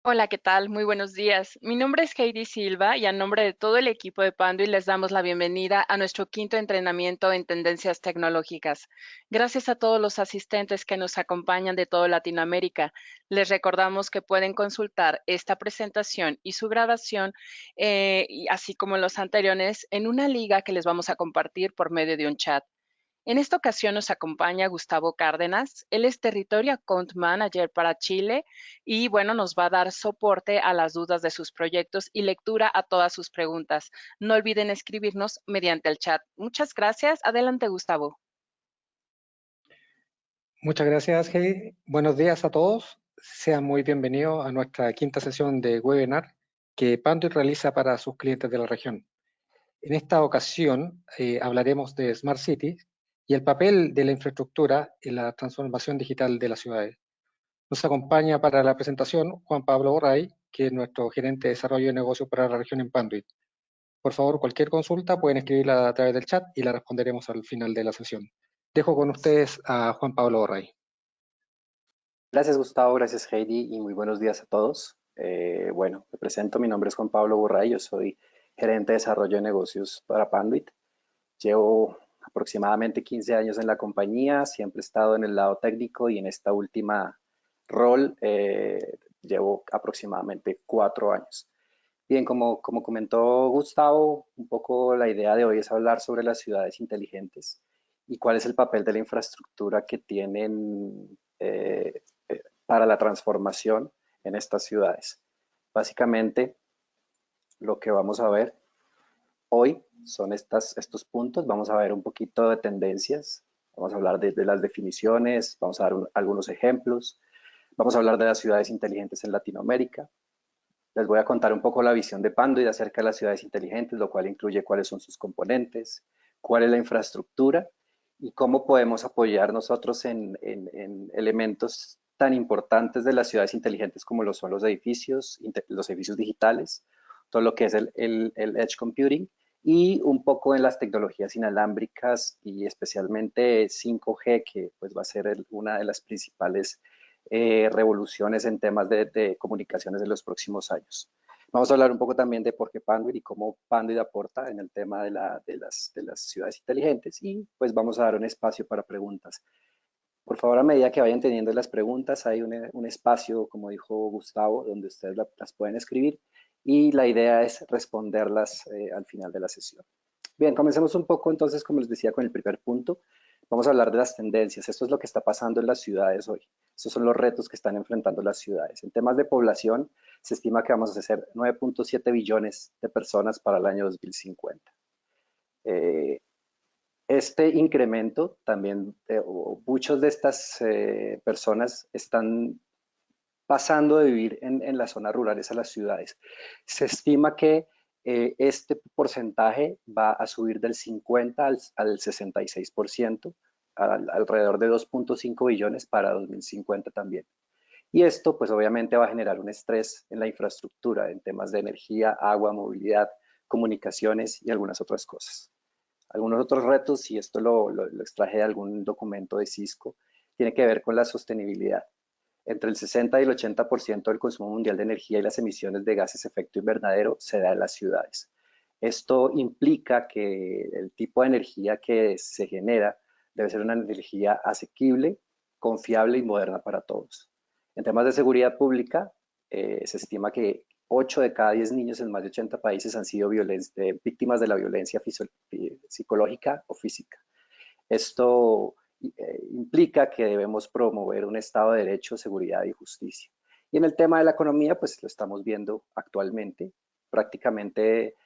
Hola, ¿qué tal? Muy buenos días. Mi nombre es Heidi Silva y a nombre de todo el equipo de Panduit les damos la bienvenida a nuestro quinto entrenamiento en tendencias tecnológicas. Gracias a todos los asistentes que nos acompañan de toda Latinoamérica. Les recordamos que pueden consultar esta presentación y su grabación, así como los anteriores, en una liga que les vamos a compartir por medio de un chat. En esta ocasión nos acompaña Gustavo Cárdenas. Él es Territorio Account Manager para Chile y bueno, nos va a dar soporte a las dudas de sus proyectos y lectura a todas sus preguntas. No olviden escribirnos mediante el chat. Muchas gracias. Adelante, Gustavo. Muchas gracias, Heidi. Buenos días a todos. Sean muy bienvenidos a nuestra quinta sesión de webinar que Panduit realiza para sus clientes de la región. En esta ocasión hablaremos de Smart Cities y el papel de la infraestructura en la transformación digital de las ciudades. Nos acompaña para la presentación Juan Pablo Borray, que es nuestro gerente de desarrollo de negocios para la región en Panduit. Por favor, cualquier consulta pueden escribirla a través del chat y la responderemos al final de la sesión. Dejo con ustedes a Juan Pablo Borray. Gracias Gustavo, gracias Heidi y muy buenos días a todos. Bueno, me presento, mi nombre es Juan Pablo Borray, yo soy gerente de desarrollo de negocios para Panduit. Llevo aproximadamente 15 años en la compañía, siempre he estado en el lado técnico y en esta última rol llevo aproximadamente 4 años. Bien, como comentó Gustavo, un poco la idea de hoy es hablar sobre las ciudades inteligentes y cuál es el papel de la infraestructura que tienen para la transformación en estas ciudades. Básicamente, lo que vamos a ver hoy son estos puntos. Vamos a ver un poquito de tendencias, vamos a hablar de las definiciones, vamos a dar algunos ejemplos, vamos a hablar de las ciudades inteligentes en Latinoamérica. Les voy a contar un poco la visión de Panduit acerca de las ciudades inteligentes, lo cual incluye cuáles son sus componentes, cuál es la infraestructura y cómo podemos apoyar nosotros en elementos tan importantes de las ciudades inteligentes como lo son los edificios digitales, todo lo que es el edge computing y un poco en las tecnologías inalámbricas y especialmente 5G, que pues va a ser una de las principales revoluciones en temas de comunicaciones en los próximos años. Vamos a hablar un poco también de por qué Panduit y cómo Panduit aporta en el tema de las ciudades inteligentes y pues vamos a dar un espacio para preguntas. Por favor, a medida que vayan teniendo las preguntas, hay un espacio, como dijo Gustavo, donde ustedes las pueden escribir y la idea es responderlas al final de la sesión. Bien, comencemos un poco entonces, como les decía, con el primer punto. Vamos a hablar de las tendencias. Esto es lo que está pasando en las ciudades hoy. Estos son los retos que están enfrentando las ciudades. En temas de población, se estima que vamos a ser 9.7 billones de personas para el año 2050. Eh, este incremento también, muchas de estas personas están pasando de vivir en las zonas rurales a las ciudades. Se estima que este porcentaje va a subir del 50 al 66%, alrededor de 2.5 billones para 2050 también. Y esto pues obviamente va a generar un estrés en la infraestructura, en temas de energía, agua, movilidad, comunicaciones y algunas otras cosas. Algunos otros retos, y esto lo extraje de algún documento de Cisco, tiene que ver con la sostenibilidad. Entre el 60 y el 80% del consumo mundial de energía y las emisiones de gases de efecto invernadero se da en las ciudades. Esto implica que el tipo de energía que se genera debe ser una energía asequible, confiable y moderna para todos. En temas de seguridad pública, se estima que 8 de cada 10 niños en más de 80 países han sido víctimas de la violencia psicológica o física. Esto implica que debemos promover un Estado de Derecho, seguridad y justicia. Y en el tema de la economía, pues lo estamos viendo actualmente. Prácticamente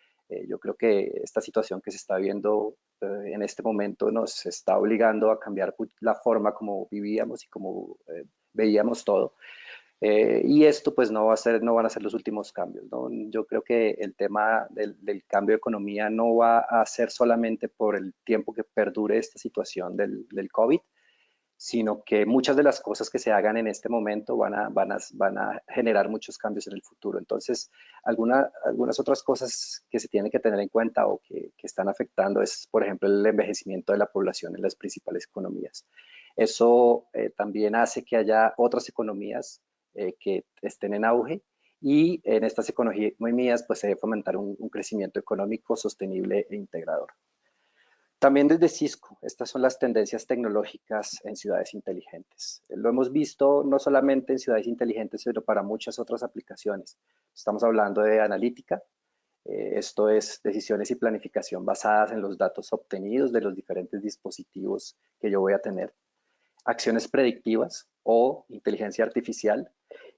yo creo que esta situación que se está viendo en este momento nos está obligando a cambiar la forma como vivíamos y como veíamos todo. Y esto pues no van a ser los últimos cambios, ¿no? Yo creo que el tema del cambio de economía no va a ser solamente por el tiempo que perdure esta situación del COVID, sino que muchas de las cosas que se hagan en este momento van a generar muchos cambios en el futuro. Entonces, algunas otras cosas que se tienen que tener en cuenta o que están afectando es, por ejemplo, el envejecimiento de la población en las principales economías. Eso también hace que haya otras economías que estén en auge y en estas economías pues se debe fomentar un crecimiento económico sostenible e integrador. También desde Cisco, estas son las tendencias tecnológicas en ciudades inteligentes. Lo hemos visto no solamente en ciudades inteligentes, sino para muchas otras aplicaciones. Estamos hablando de analítica, esto es decisiones y planificación basadas en los datos obtenidos de los diferentes dispositivos que yo voy a tener. Acciones predictivas o inteligencia artificial.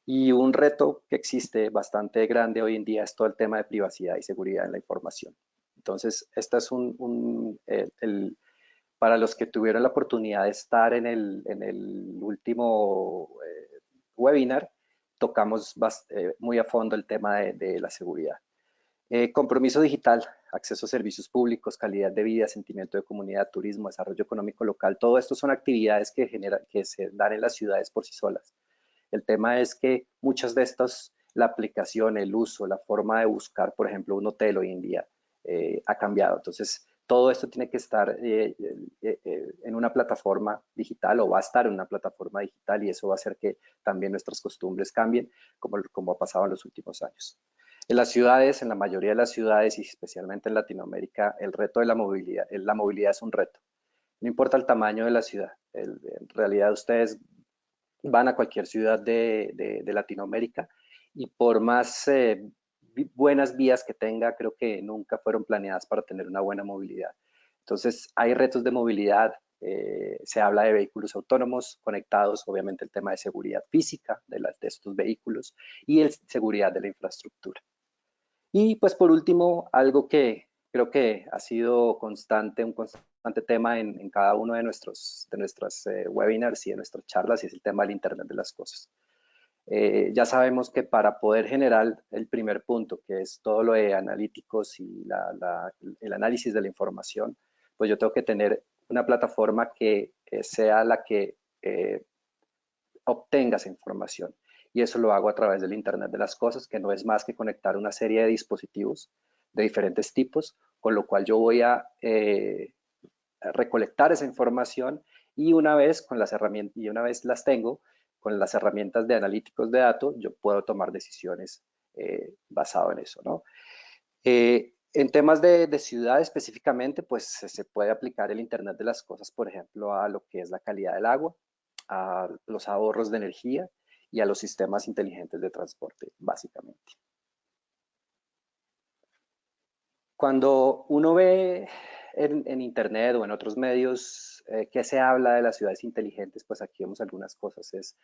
Y un reto que existe bastante grande hoy en día es todo el tema de privacidad y seguridad en la información. Entonces, esta es para los que tuvieron la oportunidad de estar en el último webinar, tocamos muy a fondo el tema de la seguridad. Compromiso digital, acceso a servicios públicos, calidad de vida, sentimiento de comunidad, turismo, desarrollo económico local, todo esto son actividades que se dan en las ciudades por sí solas. El tema es que muchas de estas, la aplicación, el uso, la forma de buscar, por ejemplo, un hotel hoy en día ha cambiado. Entonces, todo esto tiene que estar en una plataforma digital o va a estar en una plataforma digital y eso va a hacer que también nuestras costumbres cambien como ha pasado en los últimos años. En las ciudades, en la mayoría de las ciudades y especialmente en Latinoamérica, el reto de la movilidad es un reto. No importa el tamaño de la ciudad. En realidad ustedes van a cualquier ciudad de Latinoamérica y por más buenas vías que tenga, creo que nunca fueron planeadas para tener una buena movilidad. Entonces, hay retos de movilidad, se habla de vehículos autónomos conectados, obviamente el tema de seguridad física de estos vehículos y seguridad de la infraestructura. Y pues por último, algo que creo que ha sido constante, un constante tema en cada uno de nuestras webinars y de nuestras charlas, y es el tema del Internet de las Cosas. Ya sabemos que para poder generar el primer punto, que es todo lo de analíticos y el análisis de la información, pues yo tengo que tener una plataforma que sea la que obtenga esa información. Y eso lo hago a través del Internet de las Cosas, que no es más que conectar una serie de dispositivos de diferentes tipos, con lo cual yo voy a recolectar esa información y una vez con las herramientas, y una vez las tengo, con las herramientas de analíticos de datos, yo puedo tomar decisiones basado en eso, ¿no? En temas de ciudad específicamente, pues se puede aplicar el Internet de las Cosas, por ejemplo, a lo que es la calidad del agua, a los ahorros de energía y a los sistemas inteligentes de transporte, básicamente. Cuando uno ve en Internet o en otros medios que se habla de las ciudades inteligentes, pues aquí vemos algunas cosas. Es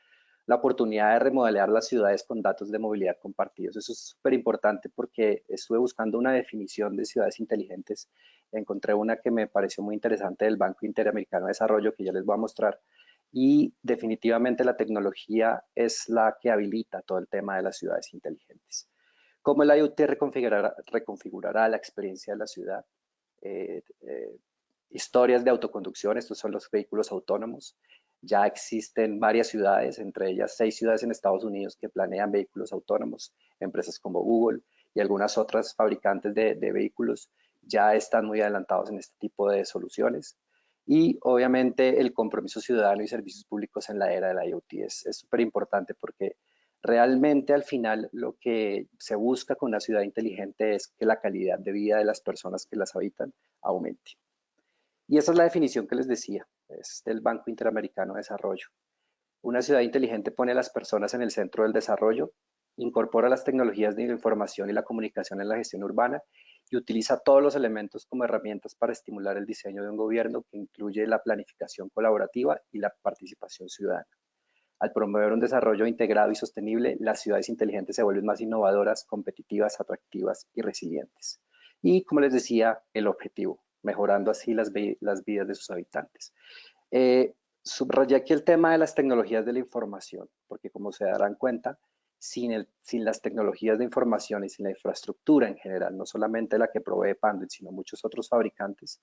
la oportunidad de remodelar las ciudades con datos de movilidad compartidos. Eso es súper importante porque estuve buscando una definición de ciudades inteligentes. Encontré una que me pareció muy interesante del Banco Interamericano de Desarrollo, que ya les voy a mostrar. Y definitivamente la tecnología es la que habilita todo el tema de las ciudades inteligentes. ¿Cómo el IoT reconfigurará la experiencia de la ciudad? Historias de autoconducción, estos son los vehículos autónomos. Ya existen varias ciudades, entre ellas 6 ciudades en Estados Unidos que planean vehículos autónomos. Empresas como Google y algunas otras fabricantes de vehículos ya están muy adelantados en este tipo de soluciones. Y obviamente el compromiso ciudadano y servicios públicos en la era del IoT es súper importante porque realmente al final lo que se busca con una ciudad inteligente es que la calidad de vida de las personas que las habitan aumente. Y esa es la definición que les decía, es del Banco Interamericano de Desarrollo. Una ciudad inteligente pone a las personas en el centro del desarrollo, incorpora las tecnologías de la información y la comunicación en la gestión urbana y utiliza todos los elementos como herramientas para estimular el diseño de un gobierno que incluye la planificación colaborativa y la participación ciudadana. Al promover un desarrollo integrado y sostenible, las ciudades inteligentes se vuelven más innovadoras, competitivas, atractivas y resilientes. Y como les decía, el objetivo, mejorando así las vidas de sus habitantes. Subrayé aquí el tema de las tecnologías de la información, porque como se darán cuenta, sin las tecnologías de información y sin la infraestructura en general, no solamente la que provee Panduit, sino muchos otros fabricantes,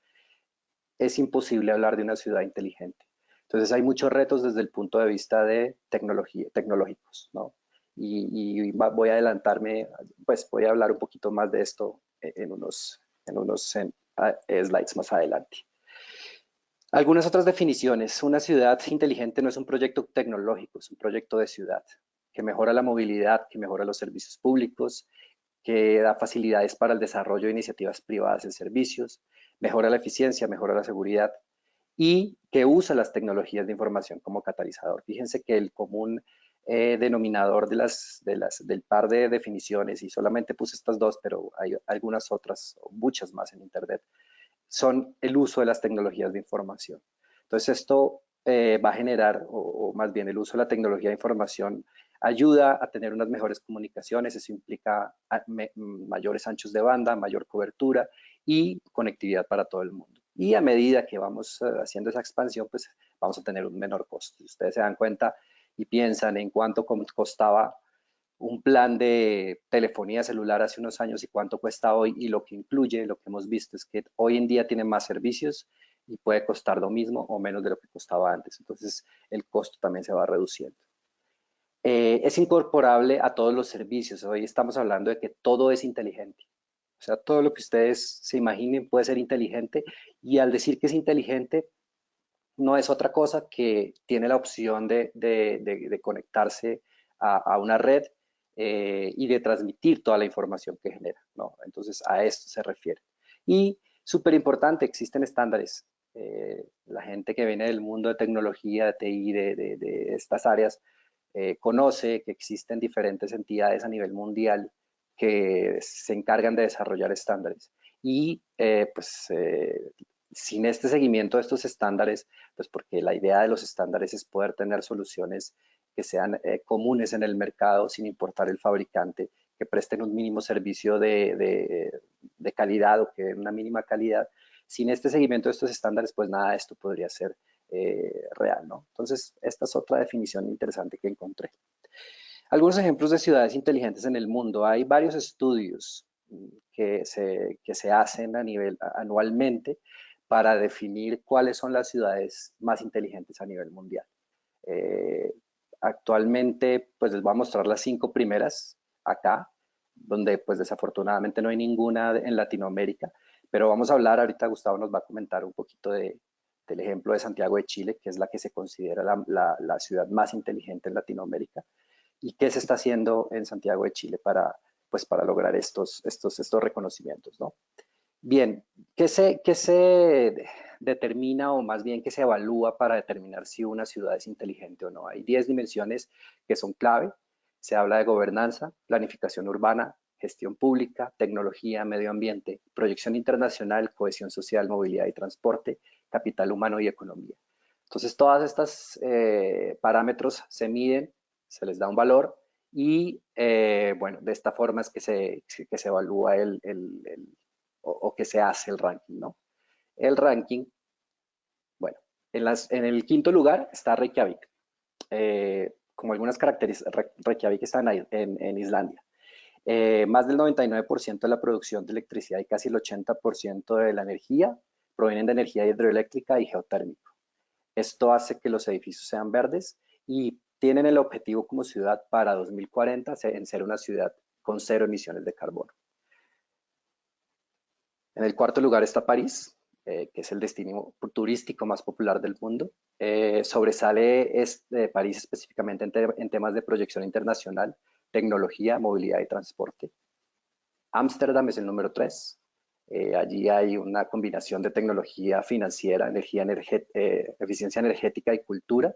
es imposible hablar de una ciudad inteligente. Entonces hay muchos retos desde el punto de vista de tecnológicos, ¿no? Y voy a adelantarme, pues voy a hablar un poquito más de esto en unos slides más adelante. Algunas otras definiciones. Una ciudad inteligente no es un proyecto tecnológico, es un proyecto de ciudad. que mejora la movilidad, que mejora los servicios públicos, que da facilidades para el desarrollo de iniciativas privadas en servicios, mejora la eficiencia, mejora la seguridad y que usa las tecnologías de información como catalizador. Fíjense que el común denominador del par de definiciones, y solamente puse estas dos, pero hay algunas otras, muchas más en Internet, son el uso de las tecnologías de información. Entonces esto va a generar, o más bien el uso de la tecnología de información ayuda a tener unas mejores comunicaciones, eso implica mayores anchos de banda, mayor cobertura y conectividad para todo el mundo. Y a medida que vamos haciendo esa expansión, pues vamos a tener un menor costo. Si ustedes se dan cuenta y piensan en cuánto costaba un plan de telefonía celular hace unos años y cuánto cuesta hoy y lo que incluye, lo que hemos visto es que hoy en día tiene más servicios y puede costar lo mismo o menos de lo que costaba antes. Entonces el costo también se va reduciendo. Es incorporable a todos los servicios. Hoy estamos hablando de que todo es inteligente. O sea, todo lo que ustedes se imaginen puede ser inteligente y al decir que es inteligente no es otra cosa que tiene la opción de conectarse a una red y de transmitir toda la información que genera, ¿no? Entonces, a esto se refiere. Y súper importante, existen estándares. La gente que viene del mundo de tecnología, de TI, de estas áreas, conoce que existen diferentes entidades a nivel mundial que se encargan de desarrollar estándares. Y sin este seguimiento de estos estándares, pues porque la idea de los estándares es poder tener soluciones que sean comunes en el mercado sin importar el fabricante, que presten un mínimo servicio de calidad o que una mínima calidad. Sin este seguimiento de estos estándares, pues nada de esto podría ser real, ¿no? Entonces, esta es otra definición interesante que encontré. Algunos ejemplos de ciudades inteligentes en el mundo. Hay varios estudios que se hacen anualmente para definir cuáles son las ciudades más inteligentes a nivel mundial. Actualmente, pues les voy a mostrar las 5 primeras acá, donde pues desafortunadamente no hay ninguna en Latinoamérica, pero vamos a hablar, ahorita Gustavo nos va a comentar un poquito del ejemplo de Santiago de Chile, que es la que se considera la ciudad más inteligente en Latinoamérica, y qué se está haciendo en Santiago de Chile para lograr estos reconocimientos, ¿no? Bien, ¿qué se determina o más bien qué se evalúa para determinar si una ciudad es inteligente o no? Hay 10 dimensiones que son clave. Se habla de gobernanza, planificación urbana, gestión pública, tecnología, medio ambiente, proyección internacional, cohesión social, movilidad y transporte, capital humano y economía. Entonces, todas estas parámetros se miden, se les da un valor y, bueno, de esta forma es que se evalúa o que se hace el ranking, ¿no? El ranking, bueno, en el quinto lugar está Reykjavik. Como algunas características, Reykjavik está en Islandia. Más del 99% de la producción de electricidad y casi el 80% de la energía provienen de energía hidroeléctrica y geotérmico. Esto hace que los edificios sean verdes y tienen el objetivo como ciudad para 2040 en ser una ciudad con 0 emisiones de carbono. En el cuarto lugar está París, que es el destino turístico más popular del mundo. Sobresale París específicamente en temas de proyección internacional, tecnología, movilidad y transporte. Ámsterdam es el número 3. Allí hay una combinación de tecnología financiera, eficiencia energética y cultura,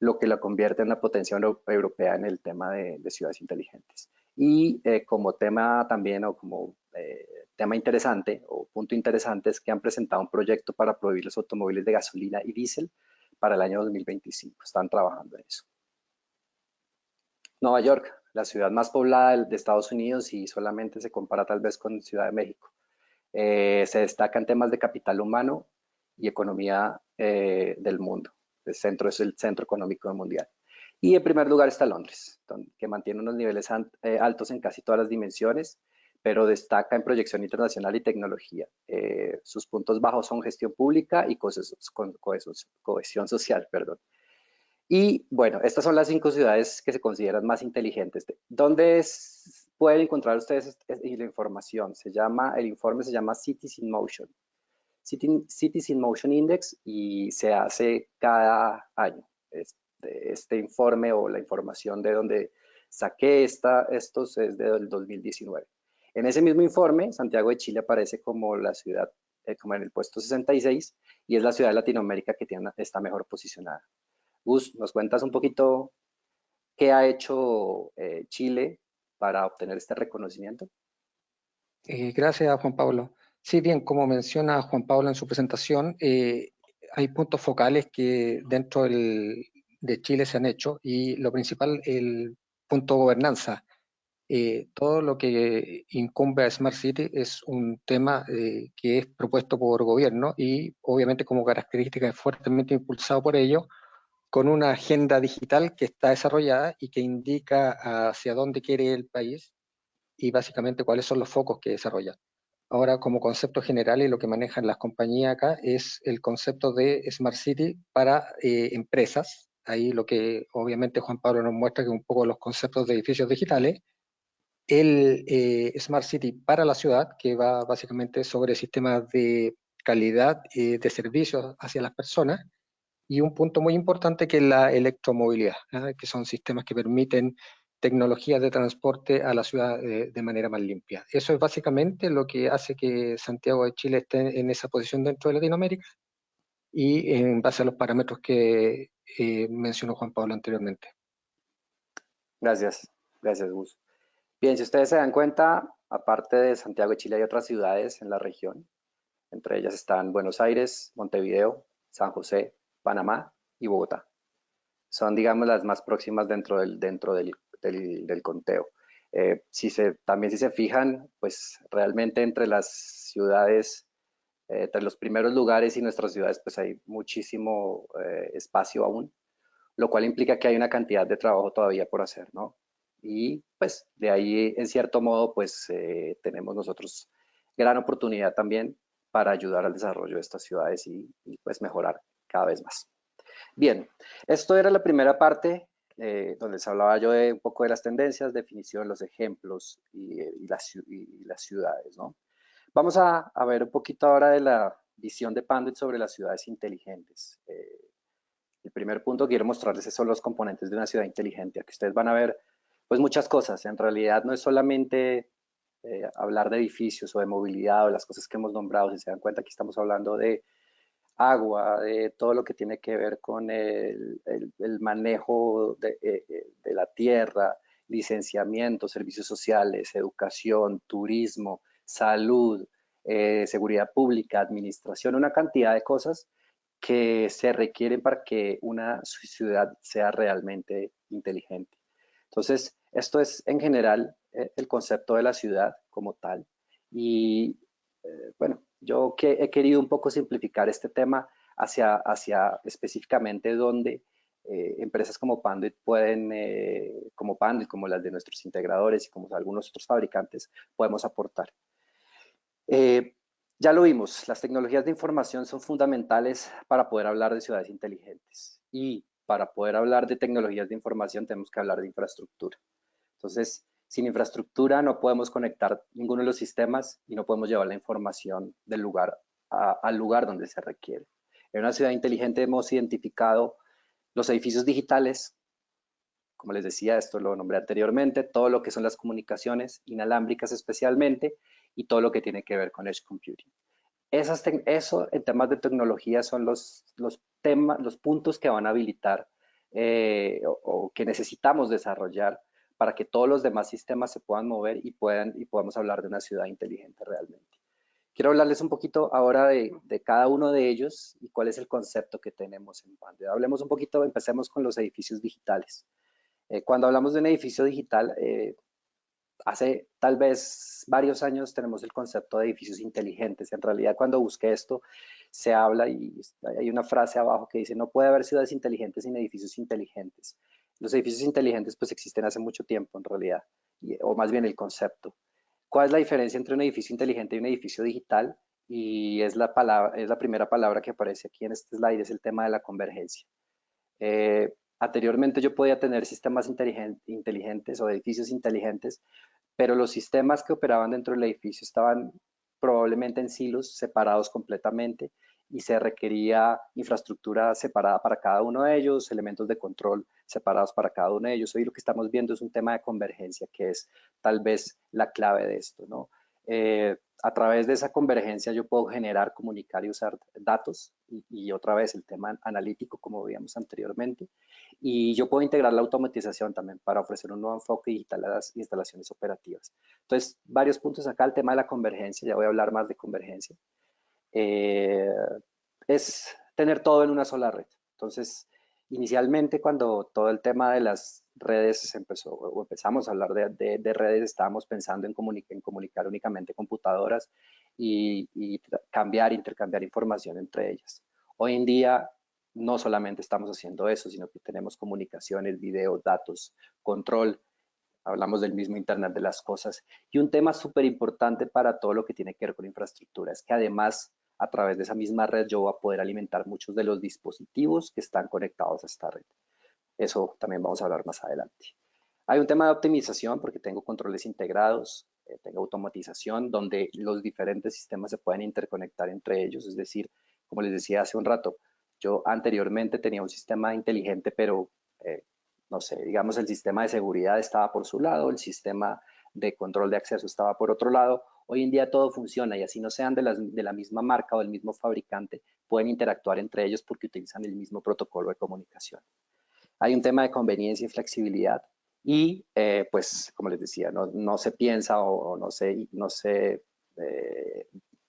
lo que la convierte en una potencia europea en el tema de ciudades inteligentes. Y como tema también, o como tema interesante, o punto interesante, es que han presentado un proyecto para prohibir los automóviles de gasolina y diésel para el año 2025. Están trabajando en eso. Nueva York, la ciudad más poblada de Estados Unidos y solamente se compara tal vez con Ciudad de México. Se destaca en temas de capital humano y economía del mundo. El centro es el centro económico mundial. Y en primer lugar está Londres, que mantiene unos niveles altos en casi todas las dimensiones, pero destaca en proyección internacional y tecnología. Sus puntos bajos son gestión pública y cohesión social, perdón. Y bueno, estas son las 5 ciudades que se consideran más inteligentes. ¿Dónde pueden encontrar ustedes la información? El informe se llama Cities in Motion. Cities in Motion Index y se hace cada año. este informe o la información de donde saqué estos es del 2019. En ese mismo informe, Santiago de Chile aparece como la ciudad, como en el puesto 66, y es la ciudad de Latinoamérica que está mejor posicionada. Gus, ¿nos cuentas un poquito qué ha hecho Chile para obtener este reconocimiento? Gracias, Juan Pablo. Sí, bien, como menciona Juan Pablo en su presentación, hay puntos focales que dentro de Chile se han hecho y lo principal, el punto gobernanza. Todo lo que incumbe a Smart City es un tema que es propuesto por gobierno y obviamente como característica es fuertemente impulsado por ello, con una agenda digital que está desarrollada y que indica hacia dónde quiere el país y básicamente cuáles son los focos que desarrolla. Ahora, como concepto general y lo que manejan las compañías acá es el concepto de Smart City para empresas. Ahí lo que obviamente Juan Pablo nos muestra que un poco los conceptos de edificios digitales, el Smart City para la ciudad, que va básicamente sobre sistemas de calidad de servicios hacia las personas, y un punto muy importante que es la electromovilidad, ¿ah? Que son sistemas que permiten tecnologías de transporte a la ciudad de manera más limpia. Eso es básicamente lo que hace que Santiago de Chile esté en esa posición dentro de Latinoamérica y en base a los parámetros que mencionó Juan Pablo anteriormente. Gracias, gracias Gus. Bien, si ustedes se dan cuenta, aparte de Santiago de Chile hay otras ciudades en la región. Entre ellas están Buenos Aires, Montevideo, San José, Panamá y Bogotá. Son, digamos, las más próximas dentro del conteo. También si se fijan, pues realmente entre las ciudades, entre los primeros lugares y nuestras ciudades, pues hay muchísimo espacio aún, lo cual implica que hay una cantidad de trabajo todavía por hacer, ¿no? Y pues de ahí, en cierto modo, pues tenemos nosotros gran oportunidad también para ayudar al desarrollo de estas ciudades y pues mejorar cada vez más. Bien, esto era la primera parte donde les hablaba yo de un poco de las tendencias, definición, los ejemplos y las ciudades, ¿no? Vamos a ver un poquito ahora de la visión de Panduit sobre las ciudades inteligentes. El primer punto que quiero mostrarles son los componentes de una ciudad inteligente. Aquí ustedes van a ver pues muchas cosas. En realidad no es solamente hablar de edificios o de movilidad o las cosas que hemos nombrado. Si se dan cuenta, aquí estamos hablando de agua, de todo lo que tiene que ver con el manejo de la tierra, licenciamiento, servicios sociales, educación, turismo, salud, seguridad pública, administración, una cantidad de cosas que se requieren para que una ciudad sea realmente inteligente. Entonces, esto es en general el concepto de la ciudad como tal. Y bueno, yo he querido un poco simplificar este tema hacia específicamente donde empresas como Panduit pueden, como Panduit, como las de nuestros integradores y como algunos otros fabricantes, podemos aportar. Eh, ya lo vimos, las tecnologías de información son fundamentales para poder hablar de ciudades inteligentes y para poder hablar de tecnologías de información tenemos que hablar de infraestructura. Entonces, sin infraestructura no podemos conectar ninguno de los sistemas y no podemos llevar la información del lugar al lugar donde se requiere. En una ciudad inteligente hemos identificado los edificios digitales, como les decía, esto lo nombré anteriormente, todo lo que son las comunicaciones inalámbricas especialmente y todo lo que tiene que ver con Edge Computing. Eso en temas de tecnología son los puntos que van a habilitar o que necesitamos desarrollar para que todos los demás sistemas se puedan mover y podamos hablar de una ciudad inteligente realmente. Quiero hablarles un poquito ahora de cada uno de ellos y cuál es el concepto que tenemos en Panduit. Hablemos un poquito, empecemos con los edificios digitales. Cuando hablamos de un edificio digital, hace tal vez varios años tenemos el concepto de edificios inteligentes. En realidad, cuando busqué esto, se habla y hay una frase abajo que dice, no puede haber ciudades inteligentes sin edificios inteligentes. Los edificios inteligentes pues existen hace mucho tiempo en realidad, o más bien el concepto. ¿Cuál es la diferencia entre un edificio inteligente y un edificio digital? Y es la primera palabra que aparece aquí en este slide, es el tema de la convergencia. Anteriormente yo podía tener sistemas inteligentes o edificios inteligentes, pero los sistemas que operaban dentro del edificio estaban probablemente en silos, separados completamente, y se requería infraestructura separada para cada uno de ellos, elementos de control separados para cada uno de ellos. Hoy lo que estamos viendo es un tema de convergencia, que es tal vez la clave de esto, ¿no? A través de esa convergencia yo puedo generar, comunicar y usar datos y otra vez el tema analítico como veíamos anteriormente, y yo puedo integrar la automatización también para ofrecer un nuevo enfoque digital a las instalaciones operativas. Entonces, varios puntos acá, el tema de la convergencia, ya voy a hablar más de convergencia, eh, es tener todo en una sola red. Entonces, inicialmente cuando todo el tema de las redes empezó, o empezamos a hablar de redes, estábamos pensando en comunicar únicamente computadoras y cambiar, intercambiar información entre ellas. Hoy en día no solamente estamos haciendo eso, sino que tenemos comunicaciones, video, datos, control, hablamos del mismo Internet de las cosas. Y un tema súper importante para todo lo que tiene que ver con infraestructura es que además a través de esa misma red yo voy a poder alimentar muchos de los dispositivos que están conectados a esta red. Eso también vamos a hablar más adelante. Hay un tema de optimización porque tengo controles integrados, tengo automatización donde los diferentes sistemas se pueden interconectar entre ellos. Es decir, como les decía hace un rato, yo anteriormente tenía un sistema inteligente, pero no sé, digamos el sistema de seguridad estaba por su lado, el sistema de control de acceso estaba por otro lado. Hoy en día todo funciona y así no sean de la misma marca o del mismo fabricante, pueden interactuar entre ellos porque utilizan el mismo protocolo de comunicación. Hay un tema de conveniencia y flexibilidad y pues como les decía, no se piensa o no se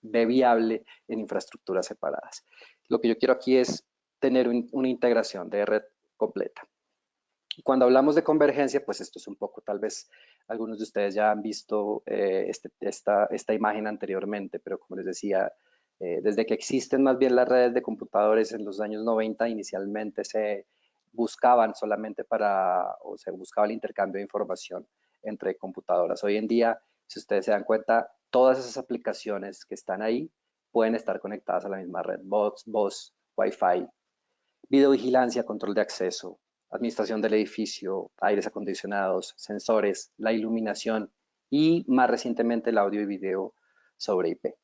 ve viable en infraestructuras separadas. Lo que yo quiero aquí es tener una integración de red completa. Cuando hablamos de convergencia, pues esto es un poco, tal vez algunos de ustedes ya han visto esta imagen anteriormente, pero como les decía, desde que existen más bien las redes de computadores en los años 90, inicialmente se buscaban solamente o se buscaba el intercambio de información entre computadoras. Hoy en día, si ustedes se dan cuenta, todas esas aplicaciones que están ahí pueden estar conectadas a la misma red, voz, Wi-Fi, videovigilancia, control de acceso, administración del edificio, aires acondicionados, sensores, la iluminación y más recientemente el audio y video sobre IP.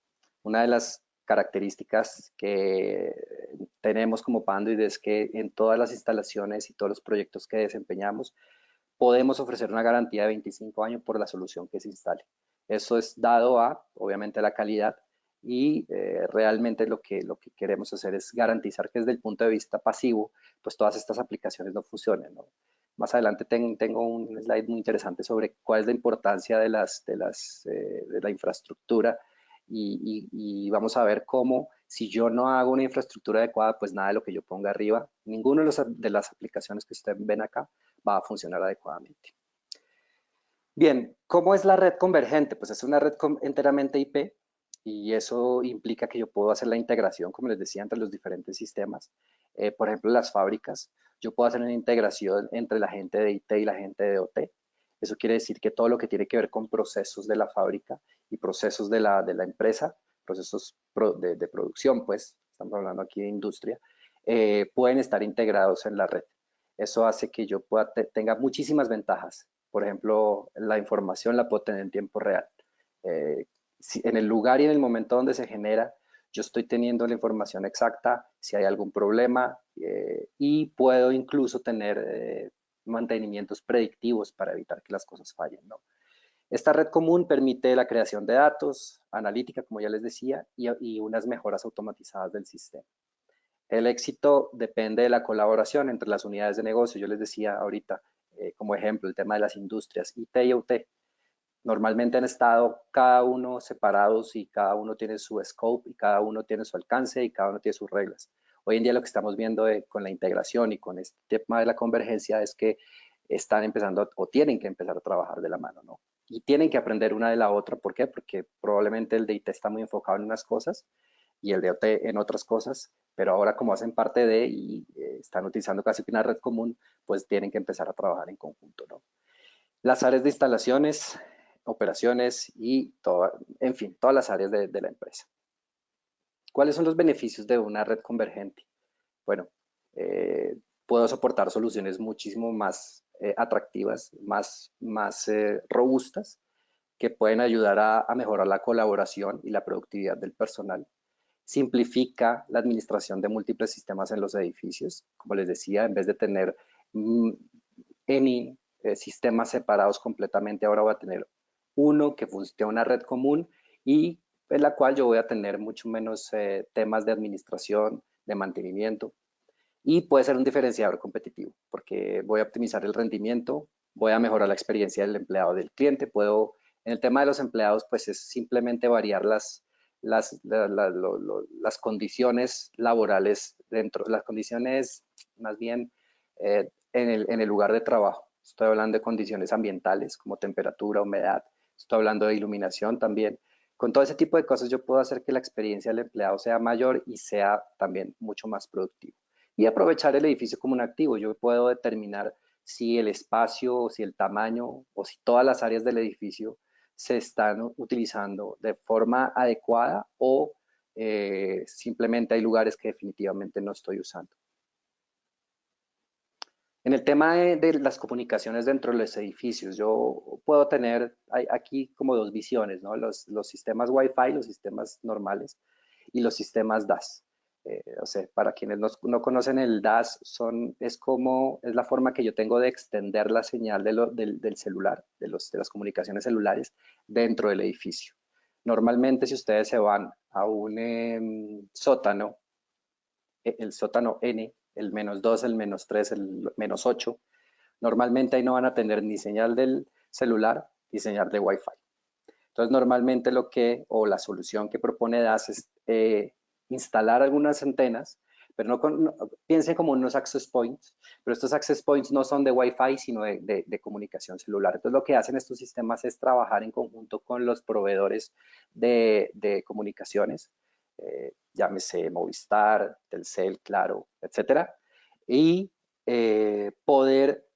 Una de las características que tenemos como Panduit es que en todas las instalaciones y todos los proyectos que desempeñamos podemos ofrecer una garantía de 25 años por la solución que se instale. Eso es dado a, obviamente, la calidad y realmente lo que queremos hacer es garantizar que desde el punto de vista pasivo, pues todas estas aplicaciones no funcionen, ¿no? Más adelante tengo un slide muy interesante sobre cuál es la importancia de la infraestructura y vamos a ver cómo si yo no hago una infraestructura adecuada, pues nada de lo que yo ponga arriba, ninguna de las aplicaciones que ustedes ven acá va a funcionar adecuadamente. Bien, ¿cómo es la red convergente? Pues es una red enteramente IP y eso implica que yo puedo hacer la integración, como les decía, entre los diferentes sistemas. Por ejemplo, las fábricas, yo puedo hacer una integración entre la gente de IT y la gente de OT. Eso quiere decir que todo lo que tiene que ver con procesos de la fábrica y procesos de la empresa, procesos de producción, pues, estamos hablando aquí de industria, pueden estar integrados en la red. Eso hace que yo tenga muchísimas ventajas. Por ejemplo, la información la puedo tener en tiempo real. En el lugar y en el momento donde se genera, yo estoy teniendo la información exacta, si hay algún problema y puedo incluso tener mantenimientos predictivos para evitar que las cosas fallen, ¿no? Esta red común permite la creación de datos, analítica, como ya les decía, y unas mejoras automatizadas del sistema. El éxito depende de la colaboración entre las unidades de negocio. Yo les decía ahorita, como ejemplo, el tema de las industrias IT y OT. Normalmente han estado cada uno separados y cada uno tiene su scope y cada uno tiene su alcance y cada uno tiene sus reglas. Hoy en día lo que estamos viendo con la integración y con este tema de la convergencia es que están empezando o tienen que empezar a trabajar de la mano, ¿no? Y tienen que aprender una de la otra. ¿Por qué? Porque probablemente el de IT está muy enfocado en unas cosas y el de OT en otras cosas, pero ahora como hacen parte de y están utilizando casi que una red común, pues tienen que empezar a trabajar en conjunto, ¿no? Las áreas de instalaciones, operaciones y en fin, todas las áreas de la empresa. ¿Cuáles son los beneficios de una red convergente? Bueno, puedo soportar soluciones muchísimo más atractivas, más robustas, que pueden ayudar a mejorar la colaboración y la productividad del personal. simplifica la administración de múltiples sistemas en los edificios. Como les decía, en vez de tener N sistemas separados completamente, ahora voy a tener uno que funciona una red común y en la cual yo voy a tener mucho menos temas de administración, de mantenimiento, y puede ser un diferenciador competitivo porque voy a optimizar el rendimiento, voy a mejorar la experiencia del empleado, del cliente. En el tema de los empleados, pues es simplemente variar las condiciones laborales las condiciones más bien en el lugar de trabajo. Estoy hablando de condiciones ambientales como temperatura, humedad, estoy hablando de iluminación también. Con todo ese tipo de cosas yo puedo hacer que la experiencia del empleado sea mayor y sea también mucho más productivo. Y aprovechar el edificio como un activo. Yo puedo determinar si el espacio, si el tamaño o si todas las áreas del edificio se están utilizando de forma adecuada o simplemente hay lugares que definitivamente no estoy usando. En el tema de las comunicaciones dentro de los edificios, yo puedo tener aquí como dos visiones, ¿no? Los sistemas Wi-Fi, los sistemas normales y los sistemas DAS. O sea, para quienes no conocen el DAS, es la forma que yo tengo de extender la señal del celular, de las comunicaciones celulares dentro del edificio. Normalmente, si ustedes se van a un sótano, el sótano N, el -2, el -3, el -8, normalmente ahí no van a tener ni señal del celular ni señal de Wi-Fi. Entonces, normalmente la solución que propone DAS es instalar algunas antenas, pero piensen como unos access points, pero estos access points no son de Wi-Fi, sino de comunicación celular. Entonces, lo que hacen estos sistemas es trabajar en conjunto con los proveedores de comunicaciones, llámese Movistar, Telcel, Claro, etcétera, y poder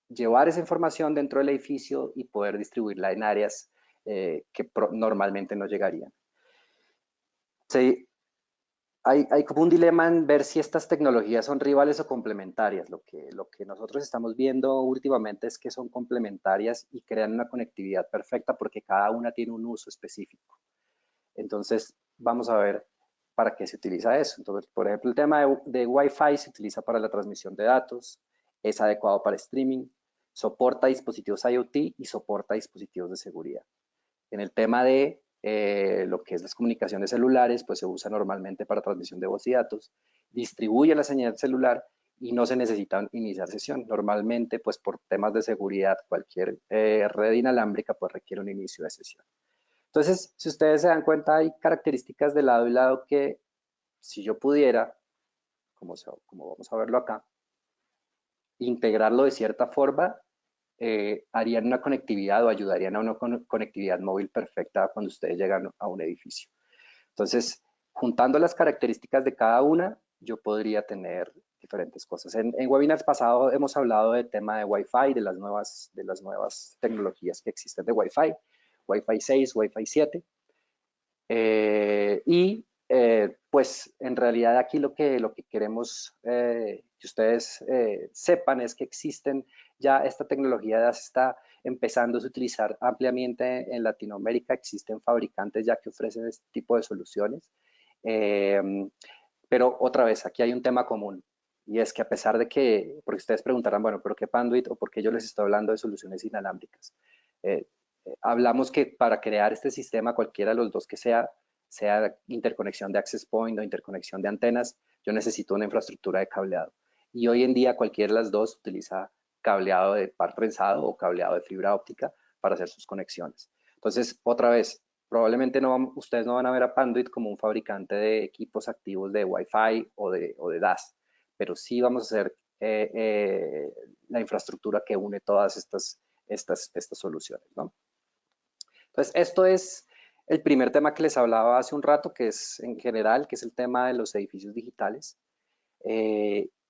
llevar esa información dentro del edificio y poder distribuirla en áreas que normalmente no llegarían. Sí, hay como un dilema en ver si estas tecnologías son rivales o complementarias. Lo que nosotros estamos viendo últimamente es que son complementarias y crean una conectividad perfecta porque cada una tiene un uso específico. Entonces, vamos a ver para qué se utiliza eso. Entonces, por ejemplo, el tema de Wi-Fi se utiliza para la transmisión de datos, es adecuado para streaming, soporta dispositivos IoT y soporta dispositivos de seguridad. En el tema de lo que es las comunicaciones celulares, pues se usa normalmente para transmisión de voz y datos, distribuye la señal celular y no se necesita iniciar sesión. Normalmente, pues por temas de seguridad, cualquier red inalámbrica pues requiere un inicio de sesión. Entonces, si ustedes se dan cuenta, hay características de lado y lado que si yo pudiera, como vamos a verlo acá, integrarlo de cierta forma, harían una conectividad o ayudarían a una conectividad móvil perfecta cuando ustedes llegan a un edificio. Entonces, juntando las características de cada una, yo podría tener diferentes cosas. En webinars pasados hemos hablado del tema de Wi-Fi, de las nuevas tecnologías que existen de Wi-Fi, Wi-Fi 6, Wi-Fi 7. Pues en realidad aquí lo que queremos que ustedes sepan es que ya esta tecnología ya se está empezando a utilizar ampliamente en Latinoamérica. Existen fabricantes ya que ofrecen este tipo de soluciones. Pero otra vez, aquí hay un tema común. Y es que a pesar de porque ustedes preguntarán, bueno, ¿pero qué Panduit o por qué yo les estoy hablando de soluciones inalámbricas? Hablamos que para crear este sistema, cualquiera de los dos que sea interconexión de access point o interconexión de antenas, yo necesito una infraestructura de cableado. Y hoy en día cualquiera de las dos utiliza cableado de par trenzado o cableado de fibra óptica para hacer sus conexiones. Entonces, otra vez, probablemente ustedes no van a ver a Panduit como un fabricante de equipos activos de Wi-Fi o de DAS, pero sí vamos a hacer la infraestructura que une todas estas soluciones, ¿no? Entonces, esto es el primer tema que les hablaba hace un rato, que es en general, que es el tema de los edificios digitales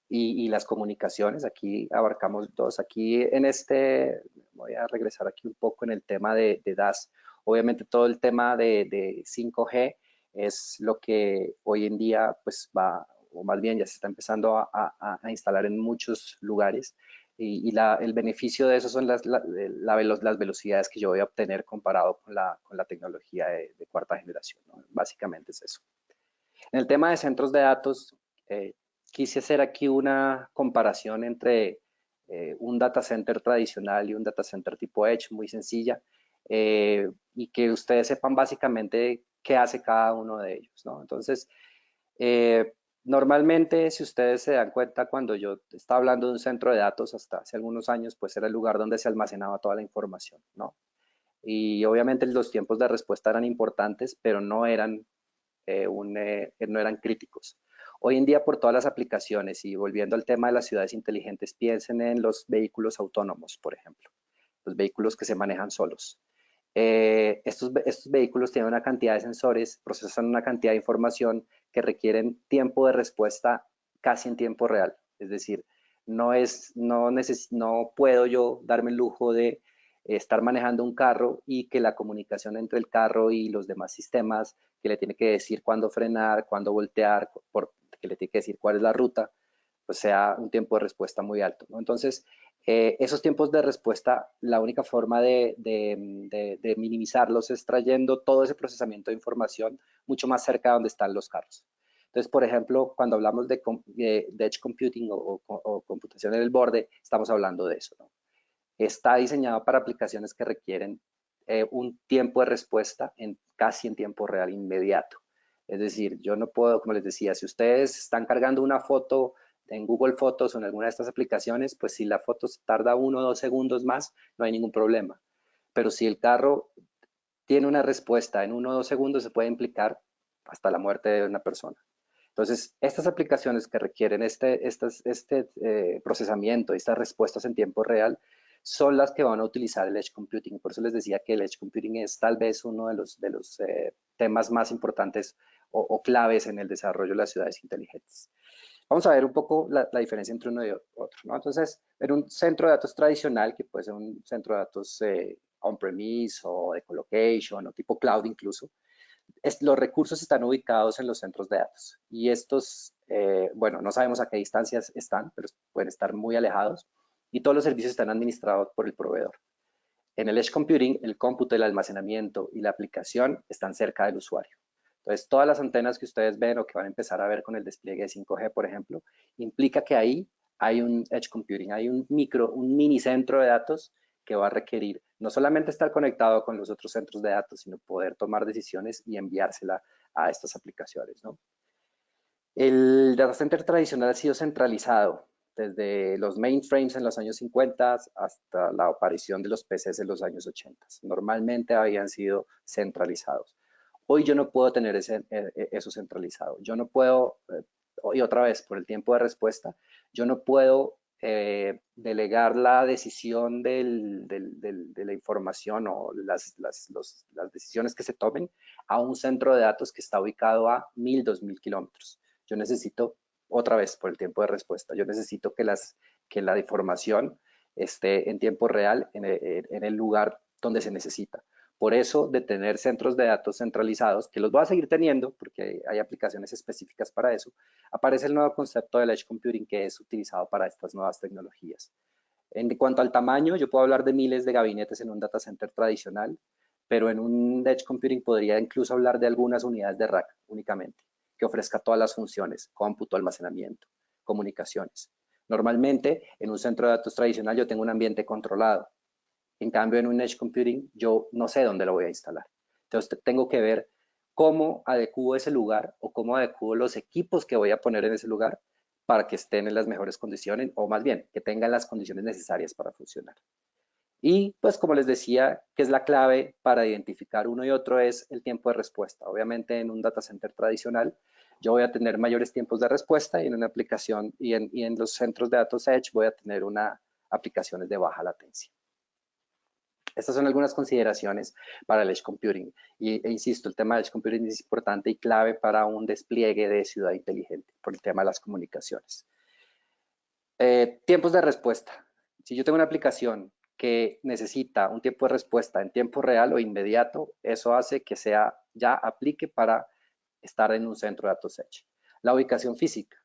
y las comunicaciones. Aquí abarcamos dos. Aquí voy a regresar aquí un poco en el tema de DAS. Obviamente todo el tema de 5G es lo que hoy en día pues o más bien ya se está empezando a instalar en muchos lugares. el beneficio de eso son las velocidades que yo voy a obtener comparado con la tecnología de cuarta generación, ¿no? Básicamente es eso. En el tema de centros de datos, quise hacer aquí una comparación entre un data center tradicional y un data center tipo Edge, muy sencilla, y que ustedes sepan básicamente qué hace cada uno de ellos, ¿no? Entonces, normalmente, si ustedes se dan cuenta, cuando yo estaba hablando de un centro de datos hasta hace algunos años, pues era el lugar donde se almacenaba toda la información, ¿no? Y obviamente los tiempos de respuesta eran importantes, pero no eran no eran críticos. Hoy en día, por todas las aplicaciones y volviendo al tema de las ciudades inteligentes, piensen en los vehículos autónomos, por ejemplo, los vehículos que se manejan solos. Estos vehículos tienen una cantidad de sensores, procesan una cantidad de información que requieren tiempo de respuesta casi en tiempo real. Es decir, no puedo yo darme el lujo de estar manejando un carro y que la comunicación entre el carro y los demás sistemas, que le tiene que decir cuándo frenar, cuándo voltear, que le tiene que decir cuál es la ruta, pues sea un tiempo de respuesta muy alto, ¿no? Entonces, esos tiempos de respuesta, la única forma de minimizarlos es trayendo todo ese procesamiento de información mucho más cerca de donde están los carros. Entonces, por ejemplo, cuando hablamos de Edge Computing o computación en el borde, estamos hablando de eso, ¿no? Está diseñado para aplicaciones que requieren un tiempo de respuesta casi en tiempo real inmediato. Es decir, yo no puedo, como les decía, si ustedes están cargando una foto en Google Fotos o en alguna de estas aplicaciones, pues si la foto tarda 1 o 2 segundos más, no hay ningún problema. Pero si el carro tiene una respuesta en 1 o 2 segundos, se puede implicar hasta la muerte de una persona. Entonces, estas aplicaciones que requieren este procesamiento, estas respuestas en tiempo real, son las que van a utilizar el Edge Computing. Por eso les decía que el Edge Computing es tal vez uno de los temas más importantes o claves en el desarrollo de las ciudades inteligentes. Vamos a ver un poco la diferencia entre uno y otro, ¿no? Entonces, en un centro de datos tradicional, que puede ser un centro de datos on-premise o de colocation o tipo cloud incluso, los recursos están ubicados en los centros de datos y estos, bueno, no sabemos a qué distancias están, pero pueden estar muy alejados y todos los servicios están administrados por el proveedor. En el Edge Computing, el cómputo, el almacenamiento y la aplicación están cerca del usuario. Entonces, todas las antenas que ustedes ven o que van a empezar a ver con el despliegue de 5G, por ejemplo, implica que ahí hay un Edge Computing, hay un mini centro de datos que va a requerir no solamente estar conectado con los otros centros de datos, sino poder tomar decisiones y enviársela a estas aplicaciones, ¿no? El data center tradicional ha sido centralizado desde los mainframes en los años 50 hasta la aparición de los PCs en los años 80. Normalmente habían sido centralizados. Hoy yo no puedo tener eso centralizado. Yo no puedo, y otra vez, por el tiempo de respuesta, yo no puedo delegar la decisión de la información o las decisiones que se tomen a un centro de datos que está ubicado a 1000, 2000 kilómetros. Yo necesito, otra vez, por el tiempo de respuesta, yo necesito que la información esté en tiempo real en el lugar donde se necesita. Por eso, de tener centros de datos centralizados, que los voy a seguir teniendo, porque hay aplicaciones específicas para eso, aparece el nuevo concepto del Edge Computing que es utilizado para estas nuevas tecnologías. En cuanto al tamaño, yo puedo hablar de miles de gabinetes en un data center tradicional, pero en un Edge Computing podría incluso hablar de algunas unidades de rack únicamente, que ofrezca todas las funciones, cómputo, almacenamiento, comunicaciones. Normalmente, en un centro de datos tradicional yo tengo un ambiente controlado. En cambio, en un Edge Computing, yo no sé dónde lo voy a instalar. Entonces, tengo que ver cómo adecuo ese lugar o cómo adecuo los equipos que voy a poner en ese lugar para que estén en las mejores condiciones, o más bien, que tengan las condiciones necesarias para funcionar. Y pues como les decía, que es la clave para identificar uno y otro es el tiempo de respuesta. Obviamente en un data center tradicional yo voy a tener mayores tiempos de respuesta y en una aplicación y en los centros de datos Edge voy a tener aplicaciones de baja latencia. Estas son algunas consideraciones para el Edge Computing. Insisto, el tema del Edge Computing es importante y clave para un despliegue de ciudad inteligente por el tema de las comunicaciones. Tiempos de respuesta. Si yo tengo una aplicación que necesita un tiempo de respuesta en tiempo real o inmediato, eso hace que ya aplique para estar en un centro de datos Edge. La ubicación física.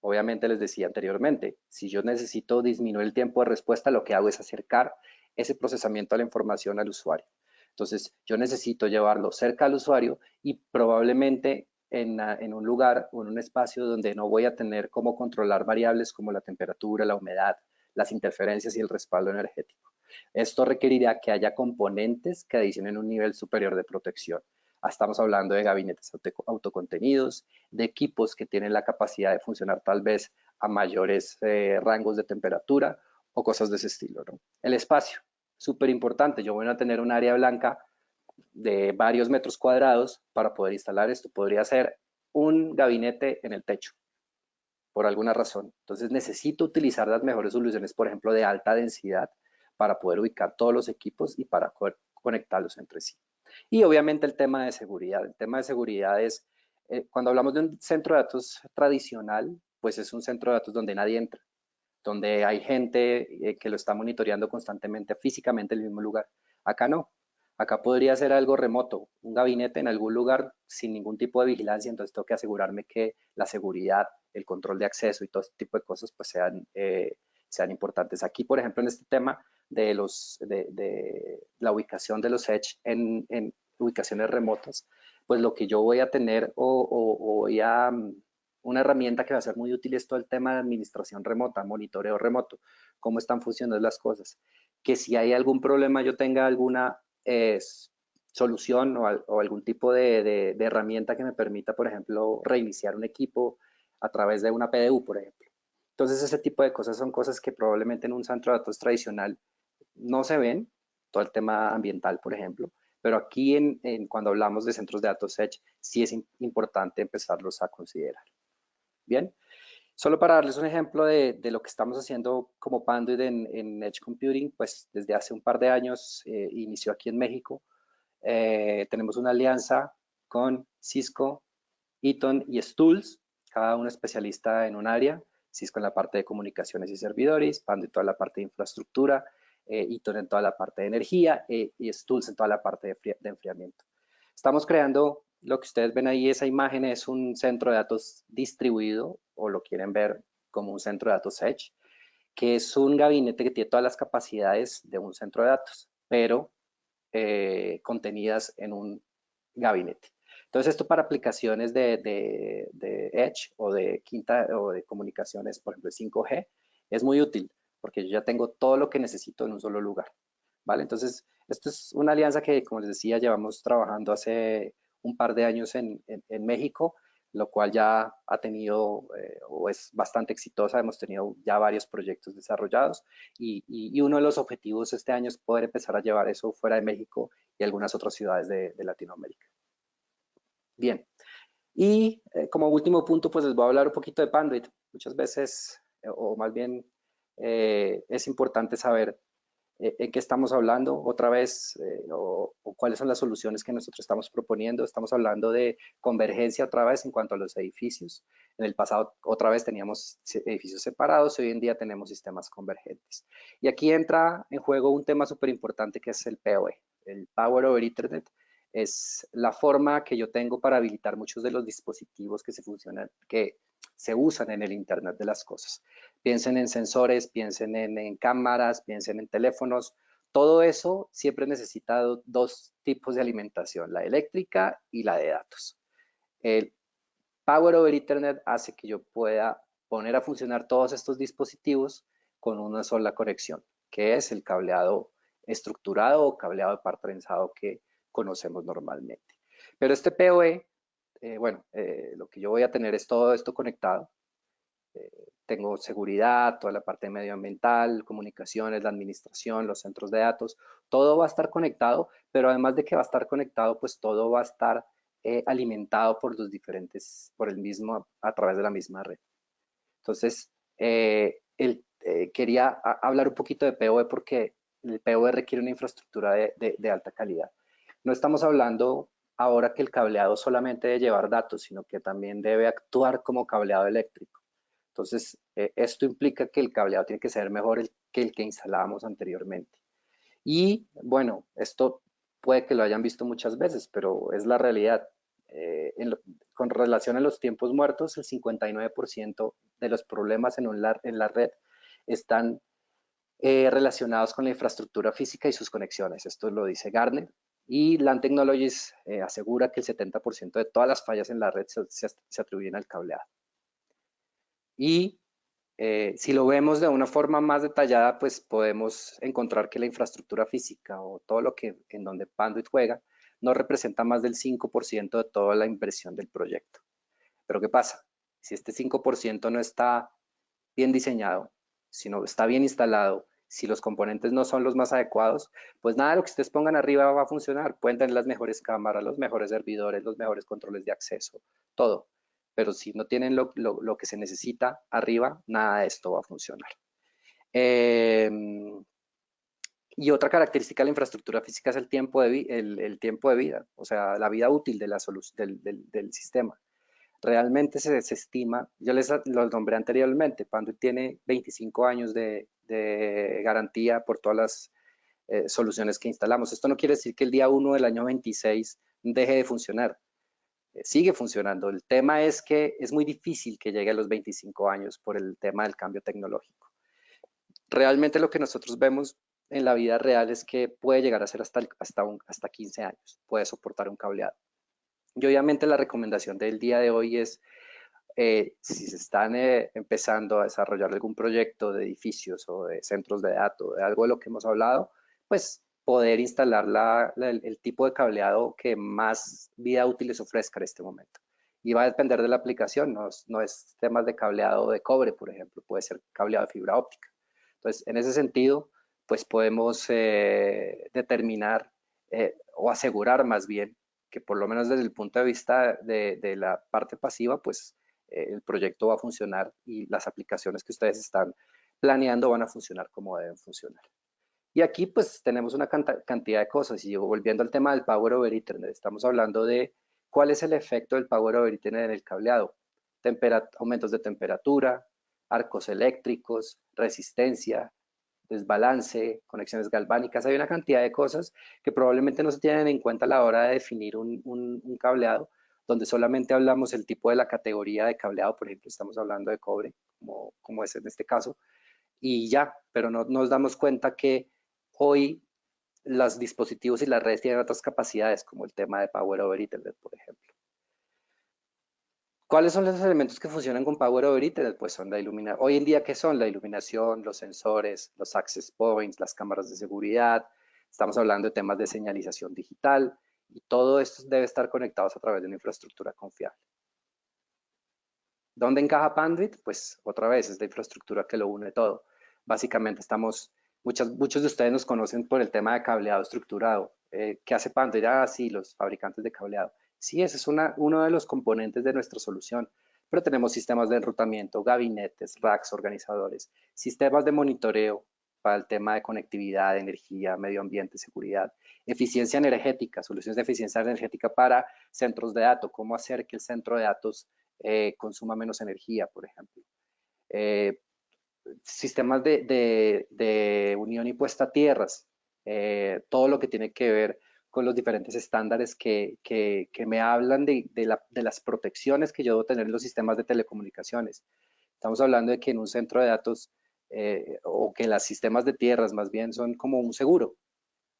Obviamente les decía anteriormente, si yo necesito disminuir el tiempo de respuesta, lo que hago es acercar ese procesamiento de la información al usuario. Entonces, yo necesito llevarlo cerca al usuario y probablemente en un lugar o en un espacio donde no voy a tener cómo controlar variables como la temperatura, la humedad, las interferencias y el respaldo energético. Esto requerirá que haya componentes que adicionen un nivel superior de protección. Estamos hablando de gabinetes autocontenidos, de equipos que tienen la capacidad de funcionar tal vez a mayores rangos de temperatura o cosas de ese estilo, ¿no? El espacio, súper importante. Yo voy a tener un área blanca de varios metros cuadrados para poder instalar esto. Podría ser un gabinete en el techo, por alguna razón. Entonces necesito utilizar las mejores soluciones, por ejemplo, de alta densidad para poder ubicar todos los equipos y para poder conectarlos entre sí. Y obviamente el tema de seguridad. El tema de seguridad es, cuando hablamos de un centro de datos tradicional, pues es un centro de datos donde nadie entra, donde hay gente que lo está monitoreando constantemente físicamente en el mismo lugar. Acá no. Acá podría ser algo remoto, un gabinete en algún lugar sin ningún tipo de vigilancia, entonces tengo que asegurarme que la seguridad, el control de acceso y todo este tipo de cosas pues sean importantes. Aquí, por ejemplo, en este tema de la ubicación de los edge en ubicaciones remotas, pues lo que yo voy a tener voy a una herramienta que va a ser muy útil es todo el tema de administración remota, monitoreo remoto, cómo están funcionando las cosas. Que si hay algún problema yo tenga alguna solución o algún tipo de herramienta que me permita, por ejemplo, reiniciar un equipo a través de una PDU, por ejemplo. Entonces, ese tipo de cosas son cosas que probablemente en un centro de datos tradicional no se ven, todo el tema ambiental, por ejemplo, pero aquí cuando hablamos de centros de datos Edge, sí es importante empezarlos a considerar. Bien, solo para darles un ejemplo de lo que estamos haciendo como Panduit en Edge Computing, pues desde hace un par de años inició aquí en México. Tenemos una alianza con Cisco, Eaton y Stools, cada uno especialista en un área. Cisco en la parte de comunicaciones y servidores, Panduit en toda la parte de infraestructura, Eaton en toda la parte de energía y Stools en toda la parte de enfriamiento. Estamos creando, lo que ustedes ven ahí, esa imagen es un centro de datos distribuido, o lo quieren ver como un centro de datos Edge, que es un gabinete que tiene todas las capacidades de un centro de datos, pero contenidas en un gabinete. Entonces, esto para aplicaciones de Edge o de comunicaciones, por ejemplo, 5G, es muy útil porque yo ya tengo todo lo que necesito en un solo lugar. ¿Vale? Entonces, esto es una alianza que, como les decía, llevamos trabajando hace un par de años en México, lo cual ya ha tenido o es bastante exitosa. Hemos tenido ya varios proyectos desarrollados y uno de los objetivos este año es poder empezar a llevar eso fuera de México y algunas otras ciudades de Latinoamérica. Bien, y como último punto, pues les voy a hablar un poquito de Panduit. Muchas veces, o más bien, es importante saber en qué estamos hablando otra vez o cuáles son las soluciones que nosotros estamos proponiendo. Estamos hablando de convergencia otra vez en cuanto a los edificios. En el pasado otra vez teníamos edificios separados y hoy en día tenemos sistemas convergentes. Y aquí entra en juego un tema súper importante que es el PoE, el Power over Ethernet. Es la forma que yo tengo para habilitar muchos de los dispositivos que se usan en el Internet de las cosas. Piensen en sensores, piensen en cámaras, piensen en teléfonos. Todo eso siempre necesita dos tipos de alimentación, la eléctrica y la de datos. El Power over Ethernet hace que yo pueda poner a funcionar todos estos dispositivos con una sola conexión, que es el cableado estructurado o cableado de par trenzado que conocemos normalmente. Pero este PoE, lo que yo voy a tener es todo esto conectado. Tengo seguridad, toda la parte medioambiental, comunicaciones, la administración, los centros de datos, todo va a estar conectado, pero además de que va a estar conectado, pues todo va a estar alimentado por a través de la misma red. Entonces, quería hablar un poquito de PoE porque el PoE requiere una infraestructura de alta calidad. No estamos hablando ahora que el cableado solamente debe llevar datos, sino que también debe actuar como cableado eléctrico. Entonces, esto implica que el cableado tiene que ser mejor que el que instalábamos anteriormente. Y bueno, esto puede que lo hayan visto muchas veces, pero es la realidad. con relación a los tiempos muertos, el 59% de los problemas en la red están relacionados con la infraestructura física y sus conexiones. Esto lo dice Gartner. Y LAN Technologies asegura que el 70% de todas las fallas en la red se atribuyen al cableado. Y si lo vemos de una forma más detallada, pues podemos encontrar que la infraestructura física o todo lo que en donde Panduit juega no representa más del 5% de toda la inversión del proyecto. Pero ¿qué pasa? Si este 5% no está bien diseñado, si no está bien instalado, si los componentes no son los más adecuados, pues nada de lo que ustedes pongan arriba va a funcionar. Pueden tener las mejores cámaras, los mejores servidores, los mejores controles de acceso, todo. Pero si no tienen lo que se necesita arriba, nada de esto va a funcionar. Y otra característica de la infraestructura física es el tiempo de vida, o sea, la vida útil de del sistema. Realmente se estima, yo les lo nombré anteriormente, Panduit tiene 25 años de garantía por todas las soluciones que instalamos. Esto no quiere decir que el día 1 del año 26 deje de funcionar. Sigue funcionando. El tema es que es muy difícil que llegue a los 25 años por el tema del cambio tecnológico. Realmente lo que nosotros vemos en la vida real es que puede llegar a ser hasta 15 años, puede soportar un cableado. Y obviamente la recomendación del día de hoy es, si se están empezando a desarrollar algún proyecto de edificios o de centros de datos, de algo de lo que hemos hablado, pues poder instalar el tipo de cableado que más vida útil les ofrezca en este momento. Y va a depender de la aplicación, no es temas de cableado de cobre, por ejemplo, puede ser cableado de fibra óptica. Entonces, en ese sentido, pues podemos determinar o asegurar más bien que por lo menos desde el punto de vista de la parte pasiva, pues el proyecto va a funcionar y las aplicaciones que ustedes están planeando van a funcionar como deben funcionar. Y aquí pues tenemos una cantidad de cosas y volviendo al tema del Power over Ethernet, estamos hablando de cuál es el efecto del Power over Ethernet en el cableado. Aumentos de temperatura, arcos eléctricos, resistencia, desbalance, conexiones galvánicas, hay una cantidad de cosas que probablemente no se tienen en cuenta a la hora de definir un cableado, donde solamente hablamos el tipo de la categoría de cableado, por ejemplo, estamos hablando de cobre, como es en este caso, y ya, pero no nos damos cuenta que hoy los dispositivos y las redes tienen otras capacidades, como el tema de Power over Ethernet, por ejemplo. ¿Cuáles son los elementos que funcionan con Power over Ethernet? Pues son la iluminación. Hoy en día, ¿qué son? La iluminación, los sensores, los access points, las cámaras de seguridad. Estamos hablando de temas de señalización digital y todo esto debe estar conectado a través de una infraestructura confiable. ¿Dónde encaja Panduit? Pues otra vez es la infraestructura que lo une todo. Básicamente muchos de ustedes nos conocen por el tema de cableado estructurado. ¿Qué hace Panduit? Sí, los fabricantes de cableado. Sí, ese es uno de los componentes de nuestra solución, pero tenemos sistemas de enrutamiento, gabinetes, racks, organizadores, sistemas de monitoreo para el tema de conectividad, energía, medio ambiente, seguridad, eficiencia energética, soluciones de eficiencia energética para centros de datos, cómo hacer que el centro de datos consuma menos energía, por ejemplo. Sistemas de unión y puesta a tierras, todo lo que tiene que ver con los diferentes estándares que me hablan de las protecciones que yo debo tener en los sistemas de telecomunicaciones. Estamos hablando de que en un centro de datos o que los sistemas de tierras más bien son como un seguro.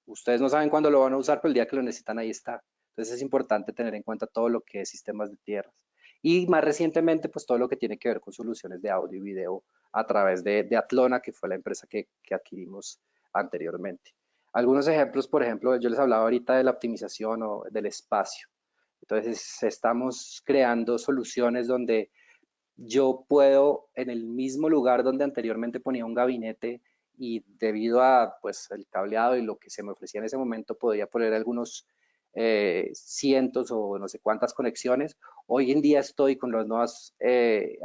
Ustedes no saben cuándo lo van a usar, pero el día que lo necesitan ahí está. Entonces es importante tener en cuenta todo lo que es sistemas de tierras. Y más recientemente, pues todo lo que tiene que ver con soluciones de audio y video a través de Atlona, que fue la empresa que adquirimos anteriormente. Algunos ejemplos, por ejemplo, yo les hablaba ahorita de la optimización o del espacio. Entonces, estamos creando soluciones donde yo puedo, en el mismo lugar donde anteriormente ponía un gabinete y debido a pues, el cableado y lo que se me ofrecía en ese momento, podía poner algunos cientos o no sé cuántas conexiones. Hoy en día estoy con las nuevas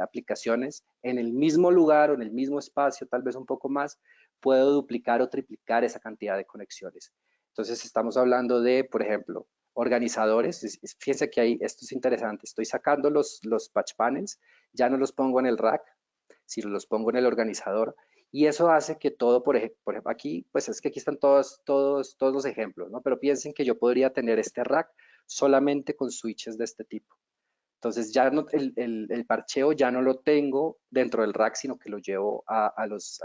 aplicaciones en el mismo lugar o en el mismo espacio, tal vez un poco más, puedo duplicar o triplicar esa cantidad de conexiones. Entonces estamos hablando de, por ejemplo, organizadores. Fíjense que esto es interesante. Estoy sacando los patch panels, ya no los pongo en el rack, sino los pongo en el organizador. Y eso hace que todo, por ejemplo, aquí, pues es que aquí están todos los ejemplos, ¿no? Pero piensen que yo podría tener este rack solamente con switches de este tipo. Entonces ya no, el parcheo ya no lo tengo dentro del rack, sino que lo llevo a los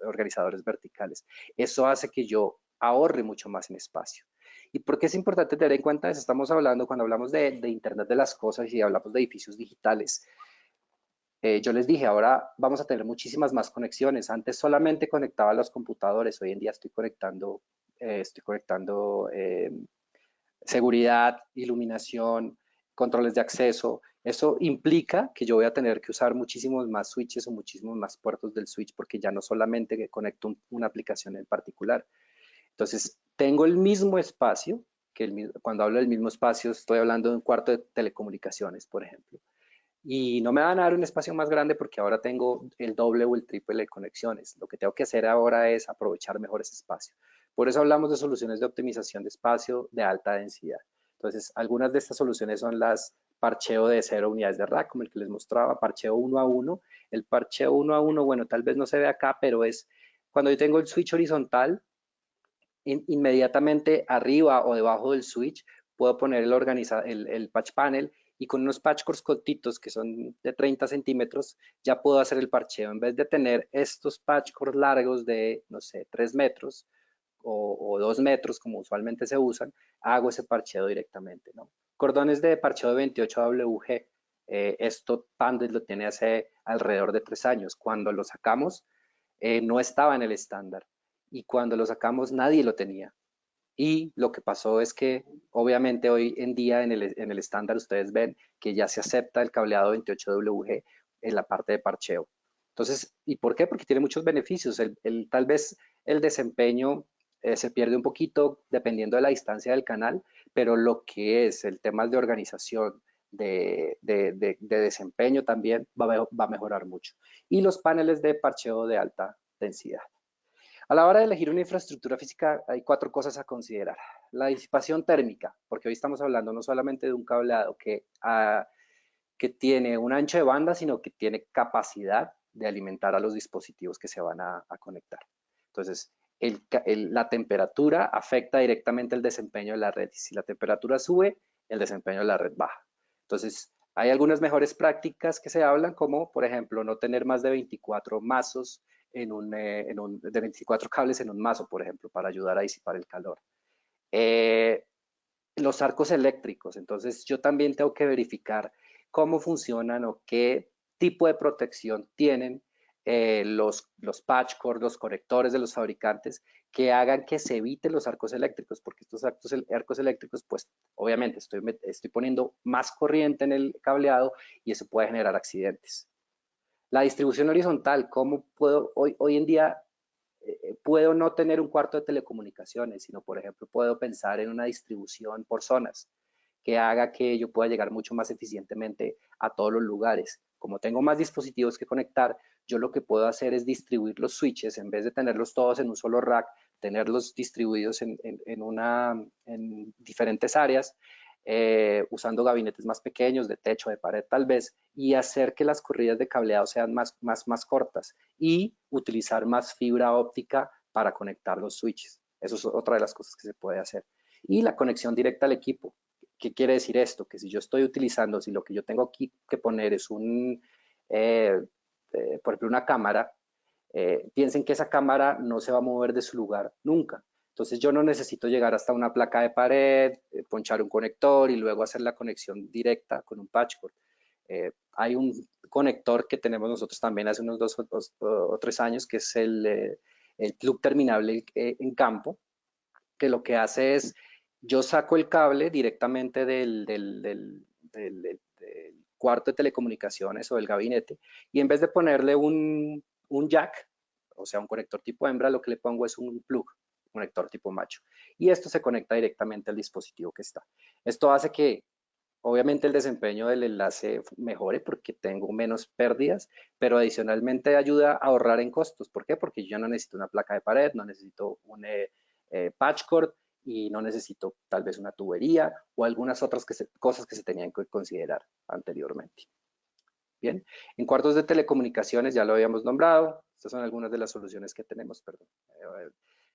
organizadores verticales. Eso hace que yo ahorre mucho más en espacio. ¿Y por qué es importante tener en cuenta eso? Estamos hablando, cuando hablamos de Internet de las cosas y hablamos de edificios digitales, yo les dije, ahora vamos a tener muchísimas más conexiones. Antes solamente conectaba los computadores, hoy en día estoy conectando seguridad, iluminación, controles de acceso. Eso implica que yo voy a tener que usar muchísimos más switches o muchísimos más puertos del switch, porque ya no solamente conecto una aplicación en particular. Entonces, tengo el mismo espacio, cuando hablo del mismo espacio estoy hablando de un cuarto de telecomunicaciones, por ejemplo. Y no me van a dar un espacio más grande porque ahora tengo el doble o el triple de conexiones. Lo que tengo que hacer ahora es aprovechar mejor ese espacio. Por eso hablamos de soluciones de optimización de espacio de alta densidad. Entonces, algunas de estas soluciones son las parcheo de 0 unidades de rack, como el que les mostraba, parcheo 1 a 1. El parcheo 1 a 1, bueno, tal vez no se ve acá, pero es cuando yo tengo el switch horizontal, inmediatamente arriba o debajo del switch puedo poner el patch panel, y con unos patch cores cortitos que son de 30 centímetros ya puedo hacer el parcheo. En vez de tener estos patch cores largos de, no sé, 3 metros o 2 metros como usualmente se usan, hago ese parcheo directamente, ¿no? Cordones de parcheo de 28WG. Esto Panduit lo tiene hace alrededor de 3 años. Cuando lo sacamos, no estaba en el estándar. Y cuando lo sacamos, nadie lo tenía. Y lo que pasó es que, obviamente, hoy en día en el estándar ustedes ven que ya se acepta el cableado 28WG en la parte de parcheo. Entonces, ¿y por qué? Porque tiene muchos beneficios. Tal vez el desempeño se pierde un poquito dependiendo de la distancia del canal, pero lo que es el tema de organización, de desempeño también va a mejorar mucho. Y los paneles de parcheo de alta densidad. A la hora de elegir una infraestructura física hay 4 cosas a considerar. La disipación térmica, porque hoy estamos hablando no solamente de un cableado que tiene un ancho de banda, sino que tiene capacidad de alimentar a los dispositivos que se van a conectar. Entonces, la temperatura afecta directamente el desempeño de la red. Y si la temperatura sube, el desempeño de la red baja. Entonces, hay algunas mejores prácticas que se hablan, como por ejemplo no tener más de 24 mazos de 24 cables en un mazo, por ejemplo, para ayudar a disipar el calor. Los arcos eléctricos, entonces yo también tengo que verificar cómo funcionan o qué tipo de protección tienen los patch cord, los conectores de los fabricantes, que hagan que se eviten los arcos eléctricos, porque estos arcos eléctricos, pues obviamente estoy poniendo más corriente en el cableado y eso puede generar accidentes. La distribución horizontal, ¿cómo puedo hoy en día puedo no tener un cuarto de telecomunicaciones, sino por ejemplo puedo pensar en una distribución por zonas que haga que yo pueda llegar mucho más eficientemente a todos los lugares? Como tengo más dispositivos que conectar, yo lo que puedo hacer es distribuir los switches, en vez de tenerlos todos en un solo rack, tenerlos distribuidos en diferentes áreas, usando gabinetes más pequeños, de techo, de pared tal vez, y hacer que las corridas de cableado sean más cortas y utilizar más fibra óptica para conectar los switches. Eso es otra de las cosas que se puede hacer. Y la conexión directa al equipo. ¿Qué quiere decir esto? Que si yo estoy utilizando, si lo que yo tengo aquí que poner es por ejemplo, una cámara, piensen que esa cámara no se va a mover de su lugar nunca. Entonces yo no necesito llegar hasta una placa de pared, ponchar un conector y luego hacer la conexión directa con un patch cord. Hay un conector que tenemos nosotros también hace unos 2 o 3 años, que es el plug terminable en campo, que lo que hace es, yo saco el cable directamente del cuarto de telecomunicaciones o del gabinete, y en vez de ponerle un jack, o sea, un conector tipo hembra, lo que le pongo es un plug, conector tipo macho. Y esto se conecta directamente al dispositivo que está. Esto hace que, obviamente, el desempeño del enlace mejore porque tengo menos pérdidas, pero adicionalmente ayuda a ahorrar en costos. ¿Por qué? Porque yo no necesito una placa de pared, no necesito un patch cord y no necesito tal vez una tubería o algunas otras cosas que se tenían que considerar anteriormente. Bien, en cuartos de telecomunicaciones ya lo habíamos nombrado. Estas son algunas de las soluciones que tenemos, perdón.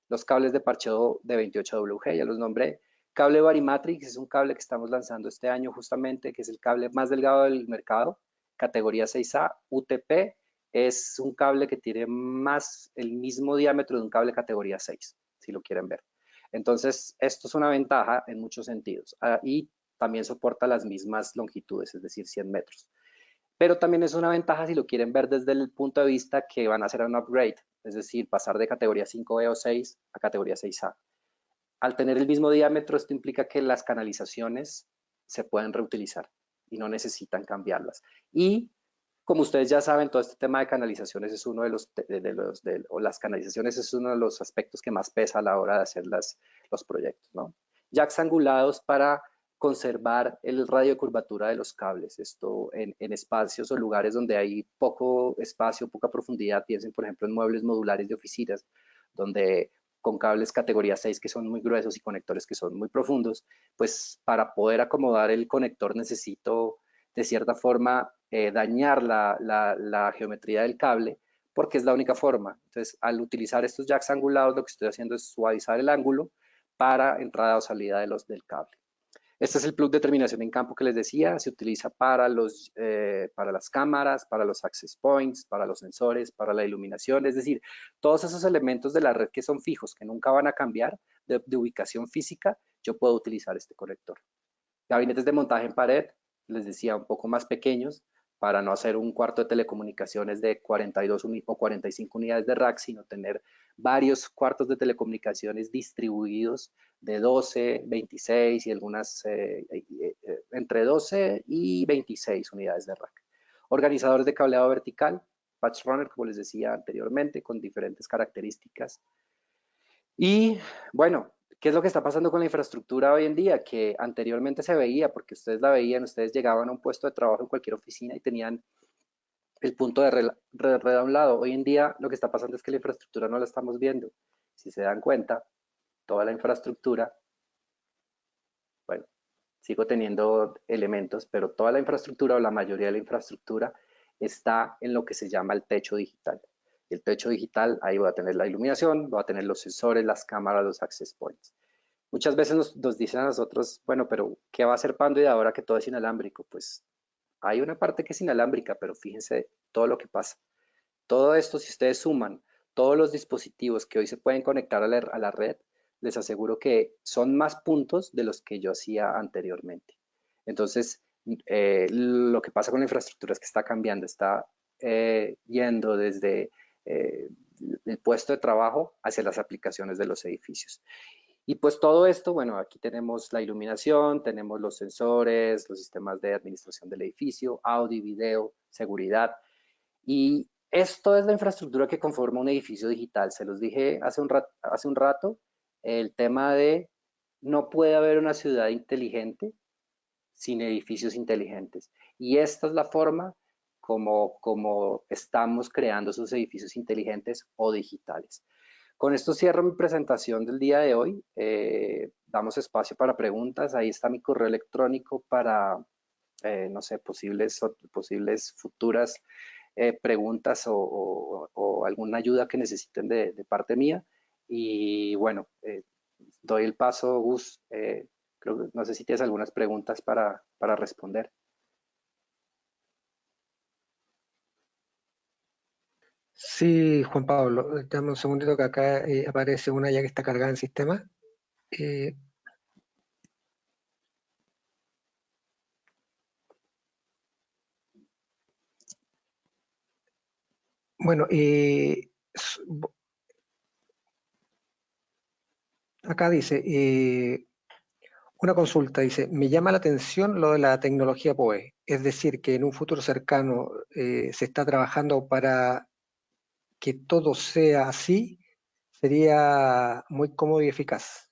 Los cables de parcheo de 28WG, ya los nombré. Cable Varimatrix es un cable que estamos lanzando este año justamente, que es el cable más delgado del mercado, categoría 6A. UTP es un cable que tiene más el mismo diámetro de un cable categoría 6, si lo quieren ver. Entonces, esto es una ventaja en muchos sentidos. Y también soporta las mismas longitudes, es decir, 100 metros. Pero también es una ventaja si lo quieren ver desde el punto de vista que van a hacer un upgrade, es decir, pasar de categoría 5E o 6 a categoría 6A. Al tener el mismo diámetro, esto implica que las canalizaciones se pueden reutilizar y no necesitan cambiarlas. Y como ustedes ya saben, todo este tema de canalizaciones es uno de las canalizaciones es uno de los aspectos que más pesa a la hora de hacer los proyectos, ¿no? Jacks angulados para conservar el radio de curvatura de los cables. Esto en espacios o lugares donde hay poco espacio, poca profundidad. Piensen, por ejemplo, en muebles modulares de oficinas, donde con cables categoría 6 que son muy gruesos y conectores que son muy profundos, pues para poder acomodar el conector necesito de cierta forma dañar la geometría del cable porque es la única forma. Entonces, al utilizar estos jacks angulados, lo que estoy haciendo es suavizar el ángulo para entrada o salida del cable. Este es el plug de terminación en campo que les decía, se utiliza para las cámaras, para los access points, para los sensores, para la iluminación, es decir, todos esos elementos de la red que son fijos, que nunca van a cambiar de ubicación física, yo puedo utilizar este conector. Gabinetes de montaje en pared, les decía, un poco más pequeños, para no hacer un cuarto de telecomunicaciones de 42 o 45 unidades de rack, sino tener varios cuartos de telecomunicaciones distribuidos de 12, 26 y algunas entre 12 y 26 unidades de rack. Organizadores de cableado vertical, patch runner, como les decía anteriormente, con diferentes características. Y bueno, ¿qué es lo que está pasando con la infraestructura hoy en día? Que anteriormente se veía, porque ustedes la veían, ustedes llegaban a un puesto de trabajo en cualquier oficina y tenían el punto de red a un lado. Hoy en día lo que está pasando es que la infraestructura no la estamos viendo. Si se dan cuenta, toda la infraestructura, bueno, sigo teniendo elementos, pero toda la infraestructura o la mayoría de la infraestructura está en lo que se llama el techo digital. El techo digital, ahí voy a tener la iluminación, voy a tener los sensores, las cámaras, los access points. Muchas veces nos dicen a nosotros, bueno, pero ¿qué va a hacer Panduit ahora que todo es inalámbrico? Pues hay una parte que es inalámbrica, pero fíjense todo lo que pasa. Todo esto, si ustedes suman todos los dispositivos que hoy se pueden conectar a la red, les aseguro que son más puntos de los que yo hacía anteriormente. Entonces, lo que pasa con la infraestructura es que está cambiando, está yendo desde el puesto de trabajo hacia las aplicaciones de los edificios. Y pues todo esto, bueno, aquí tenemos la iluminación, tenemos los sensores, los sistemas de administración del edificio, audio, video, seguridad. Y esto es la infraestructura que conforma un edificio digital. Se los dije hace un rato, el tema de no puede haber una ciudad inteligente sin edificios inteligentes. Y esta es la forma como estamos creando esos edificios inteligentes o digitales. Con esto cierro mi presentación del día de hoy. Damos espacio para preguntas. Ahí está mi correo electrónico para, no sé, posibles futuras preguntas o alguna ayuda que necesiten de parte mía. Y bueno, doy el paso, Gus. No sé si tienes algunas preguntas para responder. Sí, Juan Pablo, dame un segundito que acá aparece una ya que está cargada en sistema. Eh, bueno, acá dice, una consulta, dice, me llama la atención lo de la tecnología PoE, es decir, que en un futuro cercano se está trabajando para que todo sea así, sería muy cómodo y eficaz.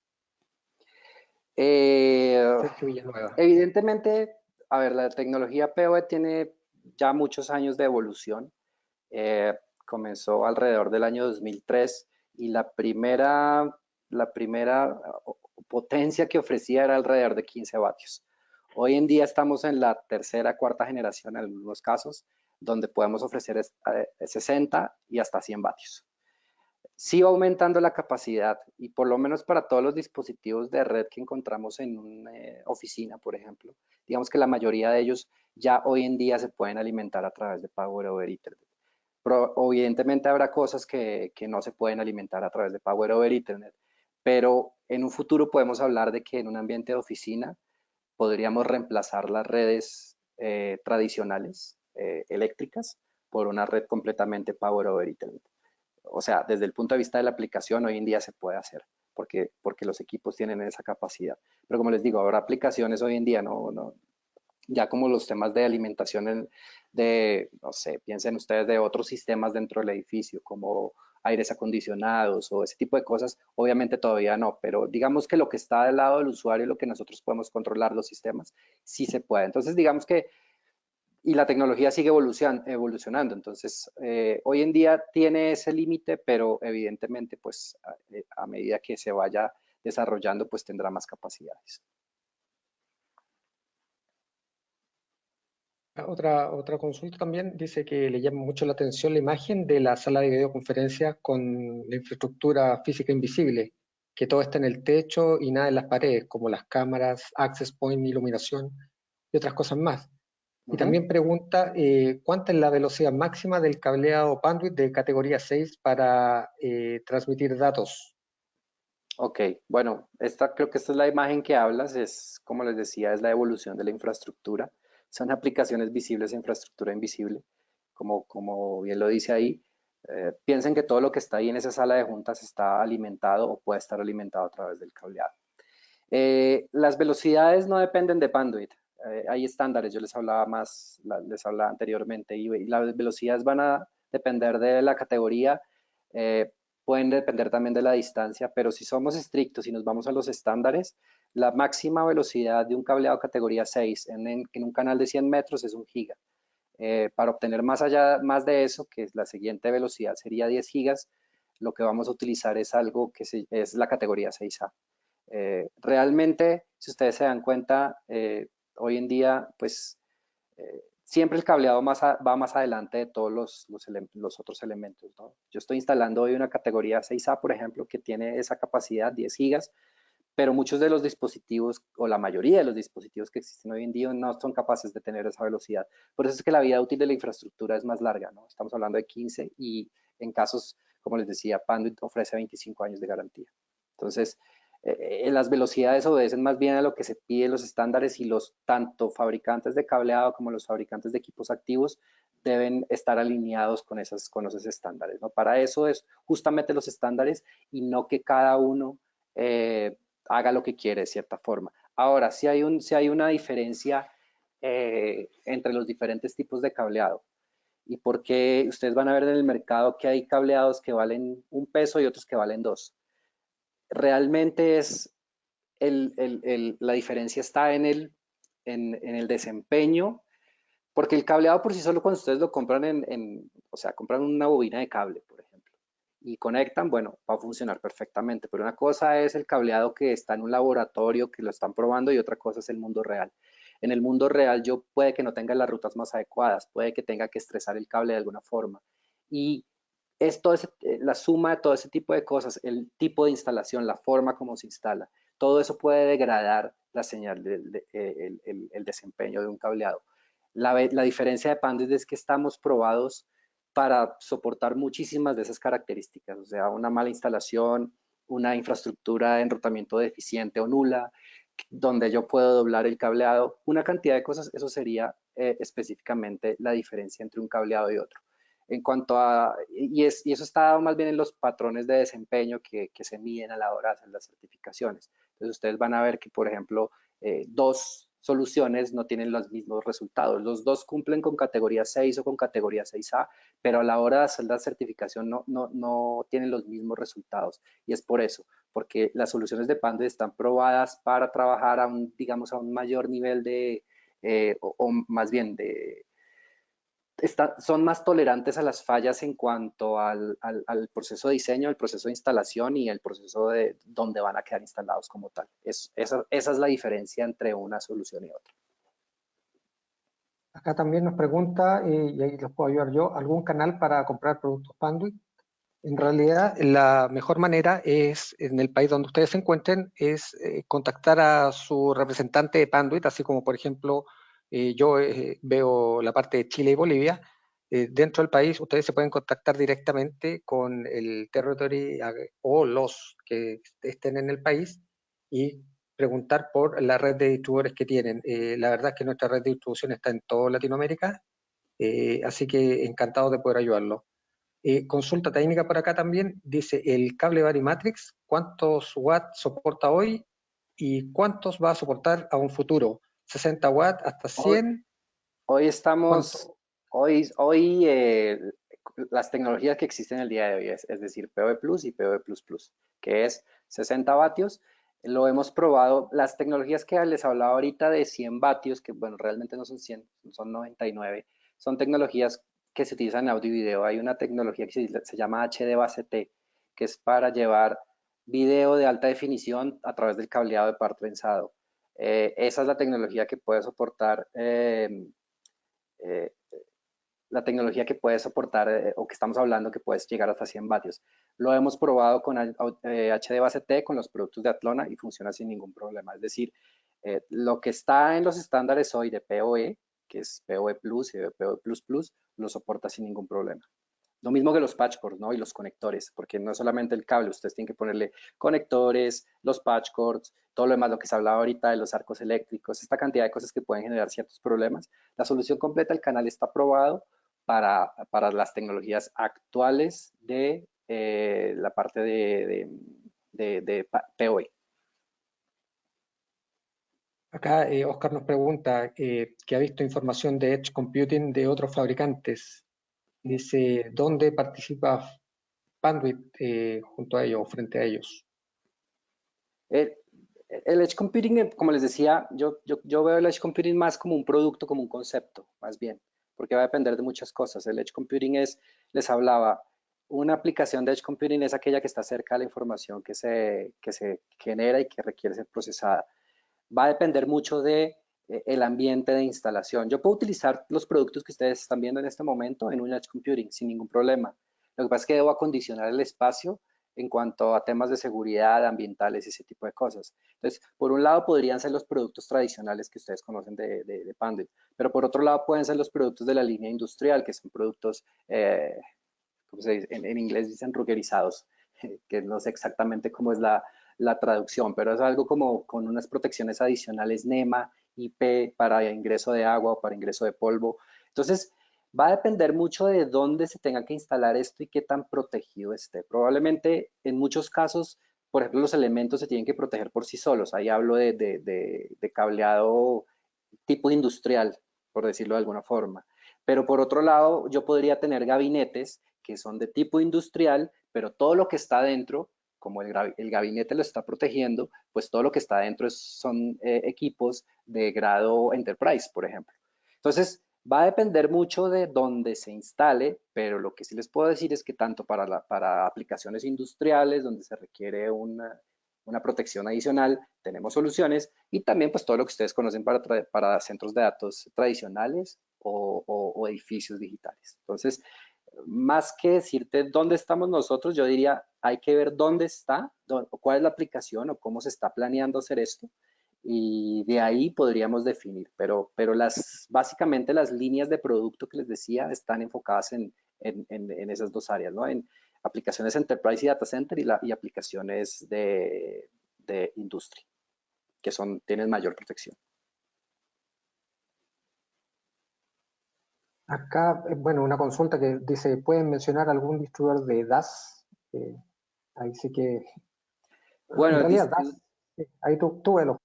Sergio Villanueva. Evidentemente, a ver, la tecnología PoE tiene ya muchos años de evolución. Comenzó alrededor del año 2003 y la primera potencia que ofrecía era alrededor de 15 vatios. Hoy en día estamos en la tercera, cuarta generación en algunos casos, donde podemos ofrecer 60 y hasta 100 vatios. sí va aumentando la capacidad y por lo menos para todos los dispositivos de red que encontramos en una oficina, por ejemplo, digamos que la mayoría de ellos ya hoy en día se pueden alimentar a través de Power over Ethernet. Pero evidentemente habrá cosas que no se pueden alimentar a través de Power over Ethernet, pero en un futuro podemos hablar de que en un ambiente de oficina podríamos reemplazar las redes tradicionales eléctricas por una red completamente Power over Ethernet. O sea, desde el punto de vista de la aplicación, hoy en día se puede hacer, porque los equipos tienen esa capacidad. Pero como les digo, habrá aplicaciones hoy en día, ya como los temas de alimentación no sé, piensen ustedes de otros sistemas dentro del edificio, como aires acondicionados o ese tipo de cosas, obviamente todavía no, pero digamos que lo que está del lado del usuario, lo que nosotros podemos controlar los sistemas, sí se puede. Entonces, digamos que y la tecnología sigue evolucionando. Entonces, hoy en día tiene ese límite, pero evidentemente, pues a medida que se vaya desarrollando, pues tendrá más capacidades. Otra consulta también dice que le llama mucho la atención la imagen de la sala de videoconferencia con la infraestructura física invisible, que todo está en el techo y nada en las paredes, como las cámaras, access point, iluminación y otras cosas más. Y también pregunta cuánta es la velocidad máxima del cableado Panduit de categoría 6 para transmitir datos. Ok, bueno, creo que esta es la imagen que hablas, es como les decía, es la evolución de la infraestructura. Son aplicaciones visibles e infraestructura invisible, como bien lo dice ahí. Piensen que todo lo que está ahí en esa sala de juntas está alimentado o puede estar alimentado a través del cableado. Las velocidades no dependen de Panduit. Hay estándares, yo les hablaba anteriormente, y las velocidades van a depender de la categoría, eh, pueden depender también de la distancia, pero si somos estrictos y nos vamos a los estándares, la máxima velocidad de un cableado categoría 6 en un canal de 100 metros es 1 giga. Para obtener más de eso, que es la siguiente velocidad sería 10 gigas, lo que vamos a utilizar es algo que es la categoría 6A. Realmente, si ustedes se dan cuenta, hoy en día, pues siempre el cableado va más adelante de todos los otros elementos, ¿no? Yo estoy instalando hoy una categoría 6A, por ejemplo, que tiene esa capacidad, 10 gigas, pero muchos de los dispositivos, o la mayoría de los dispositivos que existen hoy en día, no son capaces de tener esa velocidad. Por eso es que la vida útil de la infraestructura es más larga, ¿no? Estamos hablando de 15 y en casos, como les decía, Panduit ofrece 25 años de garantía. Entonces, las velocidades obedecen más bien a lo que se pide en los estándares y los tanto fabricantes de cableado como los fabricantes de equipos activos deben estar alineados con esos estándares, ¿no? Para eso es justamente los estándares y no que cada uno haga lo que quiere de cierta forma. Ahora, si hay una diferencia entre los diferentes tipos de cableado y porque ustedes van a ver en el mercado que hay cableados que valen 1 peso y otros que valen 2. Realmente la diferencia está en el desempeño, porque el cableado por sí solo cuando ustedes lo compran o sea, compran una bobina de cable, por ejemplo, y conectan, bueno, va a funcionar perfectamente, pero una cosa es el cableado que está en un laboratorio, que lo están probando, y otra cosa es el mundo real. En el mundo real yo puede que no tenga las rutas más adecuadas, puede que tenga que estresar el cable de alguna forma, y la suma de todo ese tipo de cosas, el tipo de instalación, la forma como se instala, todo eso puede degradar la señal, el desempeño de un cableado. La diferencia de Panduit es que estamos probados para soportar muchísimas de esas características, o sea, una mala instalación, una infraestructura de enrutamiento deficiente o nula, donde yo puedo doblar el cableado, una cantidad de cosas, eso sería específicamente la diferencia entre un cableado y otro. En cuanto a, y eso está dado más bien en los patrones de desempeño que se miden a la hora de hacer las certificaciones. Entonces ustedes van a ver que, por ejemplo, dos soluciones no tienen los mismos resultados. Los dos cumplen con categoría 6 o con categoría 6A, pero a la hora de hacer la certificación no tienen los mismos resultados. Y es por eso, porque las soluciones de Panduit están probadas para trabajar digamos, a un mayor nivel o más bien son más tolerantes a las fallas en cuanto al proceso de diseño, el proceso de instalación y el proceso de dónde van a quedar instalados como tal. Esa es la diferencia entre una solución y otra. Acá también nos pregunta, y ahí los puedo ayudar yo, ¿algún canal para comprar productos Panduit? En realidad, la mejor manera es, en el país donde ustedes se encuentren, es contactar a su representante de Panduit, así como, por ejemplo, yo veo la parte de Chile y Bolivia. Dentro del país, ustedes se pueden contactar directamente con el territory o los que estén en el país y preguntar por la red de distribuidores que tienen. La verdad es que nuestra red de distribución está en toda Latinoamérica, así que encantado de poder ayudarlo. Consulta técnica por acá también, dice el cable Varimatrix, ¿cuántos watts soporta hoy y cuántos va a soportar a un futuro? ¿60 watts hasta Hoy, 100? hoy estamos, ¿Cuánto? hoy las tecnologías que existen el día de hoy, es decir, PoE Plus y PoE Plus Plus, que es 60 vatios. Lo hemos probado, las tecnologías que les hablaba ahorita de 100 vatios, que bueno, realmente no son 100, son 99, son tecnologías que se utilizan en audio y video. Hay una tecnología que se llama HD base T, que es para llevar video de alta definición a través del cableado de par trenzado. Esa es la tecnología que puede soportar eh, la tecnología que puede soportar o que estamos hablando que puedes llegar hasta 100 vatios. Lo hemos probado con HD base T, con los productos de Atlona y funciona sin ningún problema. Es decir, lo que está en los estándares hoy de PoE, que es PoE Plus y PoE Plus Plus, lo soporta sin ningún problema. Lo mismo que los patch cords, ¿no? Y los conectores, porque no es solamente el cable, ustedes tienen que ponerle conectores, los patch cords, todo lo demás, lo que se hablaba ahorita de los arcos eléctricos, esta cantidad de cosas que pueden generar ciertos problemas. La solución completa del canal está aprobado para las tecnologías actuales de la parte de PoE. Acá Oscar nos pregunta que ha visto información de Edge Computing de otros fabricantes. Dice, ¿dónde participa Panduit junto a ellos o frente a ellos? El, el Edge Computing, como les decía, yo veo el Edge Computing más como un producto, como un concepto, más bien, porque va a depender de muchas cosas. El Edge Computing es, les hablaba, una aplicación de Edge Computing es aquella que está cerca de la información que se genera y que requiere ser procesada. Va a depender mucho de el ambiente de instalación. Yo puedo utilizar los productos que ustedes están viendo en este momento en un Edge Computing sin ningún problema. Lo que pasa es que debo acondicionar el espacio en cuanto a temas de seguridad, ambientales y ese tipo de cosas. Entonces, por un lado podrían ser los productos tradicionales que ustedes conocen de Panduit, pero por otro lado pueden ser los productos de la línea industrial, que son productos, ¿cómo se dice? En inglés dicen ruggerizados, que no sé exactamente cómo es la traducción, pero es algo como con unas protecciones adicionales NEMA, IP para ingreso de agua o para ingreso de polvo. Entonces, va a depender mucho de dónde se tenga que instalar esto y qué tan protegido esté. Probablemente en muchos casos, por ejemplo, los elementos se tienen que proteger por sí solos. Ahí hablo de cableado tipo industrial, por decirlo de alguna forma. Pero por otro lado, yo podría tener gabinetes que son de tipo industrial, pero todo lo que está dentro, como el gabinete lo está protegiendo, pues todo lo que está dentro son equipos de grado enterprise, por ejemplo. Entonces, va a depender mucho de dónde se instale, pero lo que sí les puedo decir es que tanto para aplicaciones industriales, donde se requiere una protección adicional, tenemos soluciones y también pues todo lo que ustedes conocen para centros de datos tradicionales o edificios digitales. Entonces, más que decirte dónde estamos nosotros, yo diría, hay que ver dónde está, cuál es la aplicación o cómo se está planeando hacer esto y de ahí podríamos definir, pero básicamente las líneas de producto que les decía están enfocadas en esas dos áreas, ¿no? En aplicaciones Enterprise y Data Center y aplicaciones de industria, que tienen mayor protección. Acá, bueno, una consulta que dice, ¿pueden mencionar algún distribuidor de DAS? Ahí sí que, en Bueno, realidad DAS, ahí tú velo.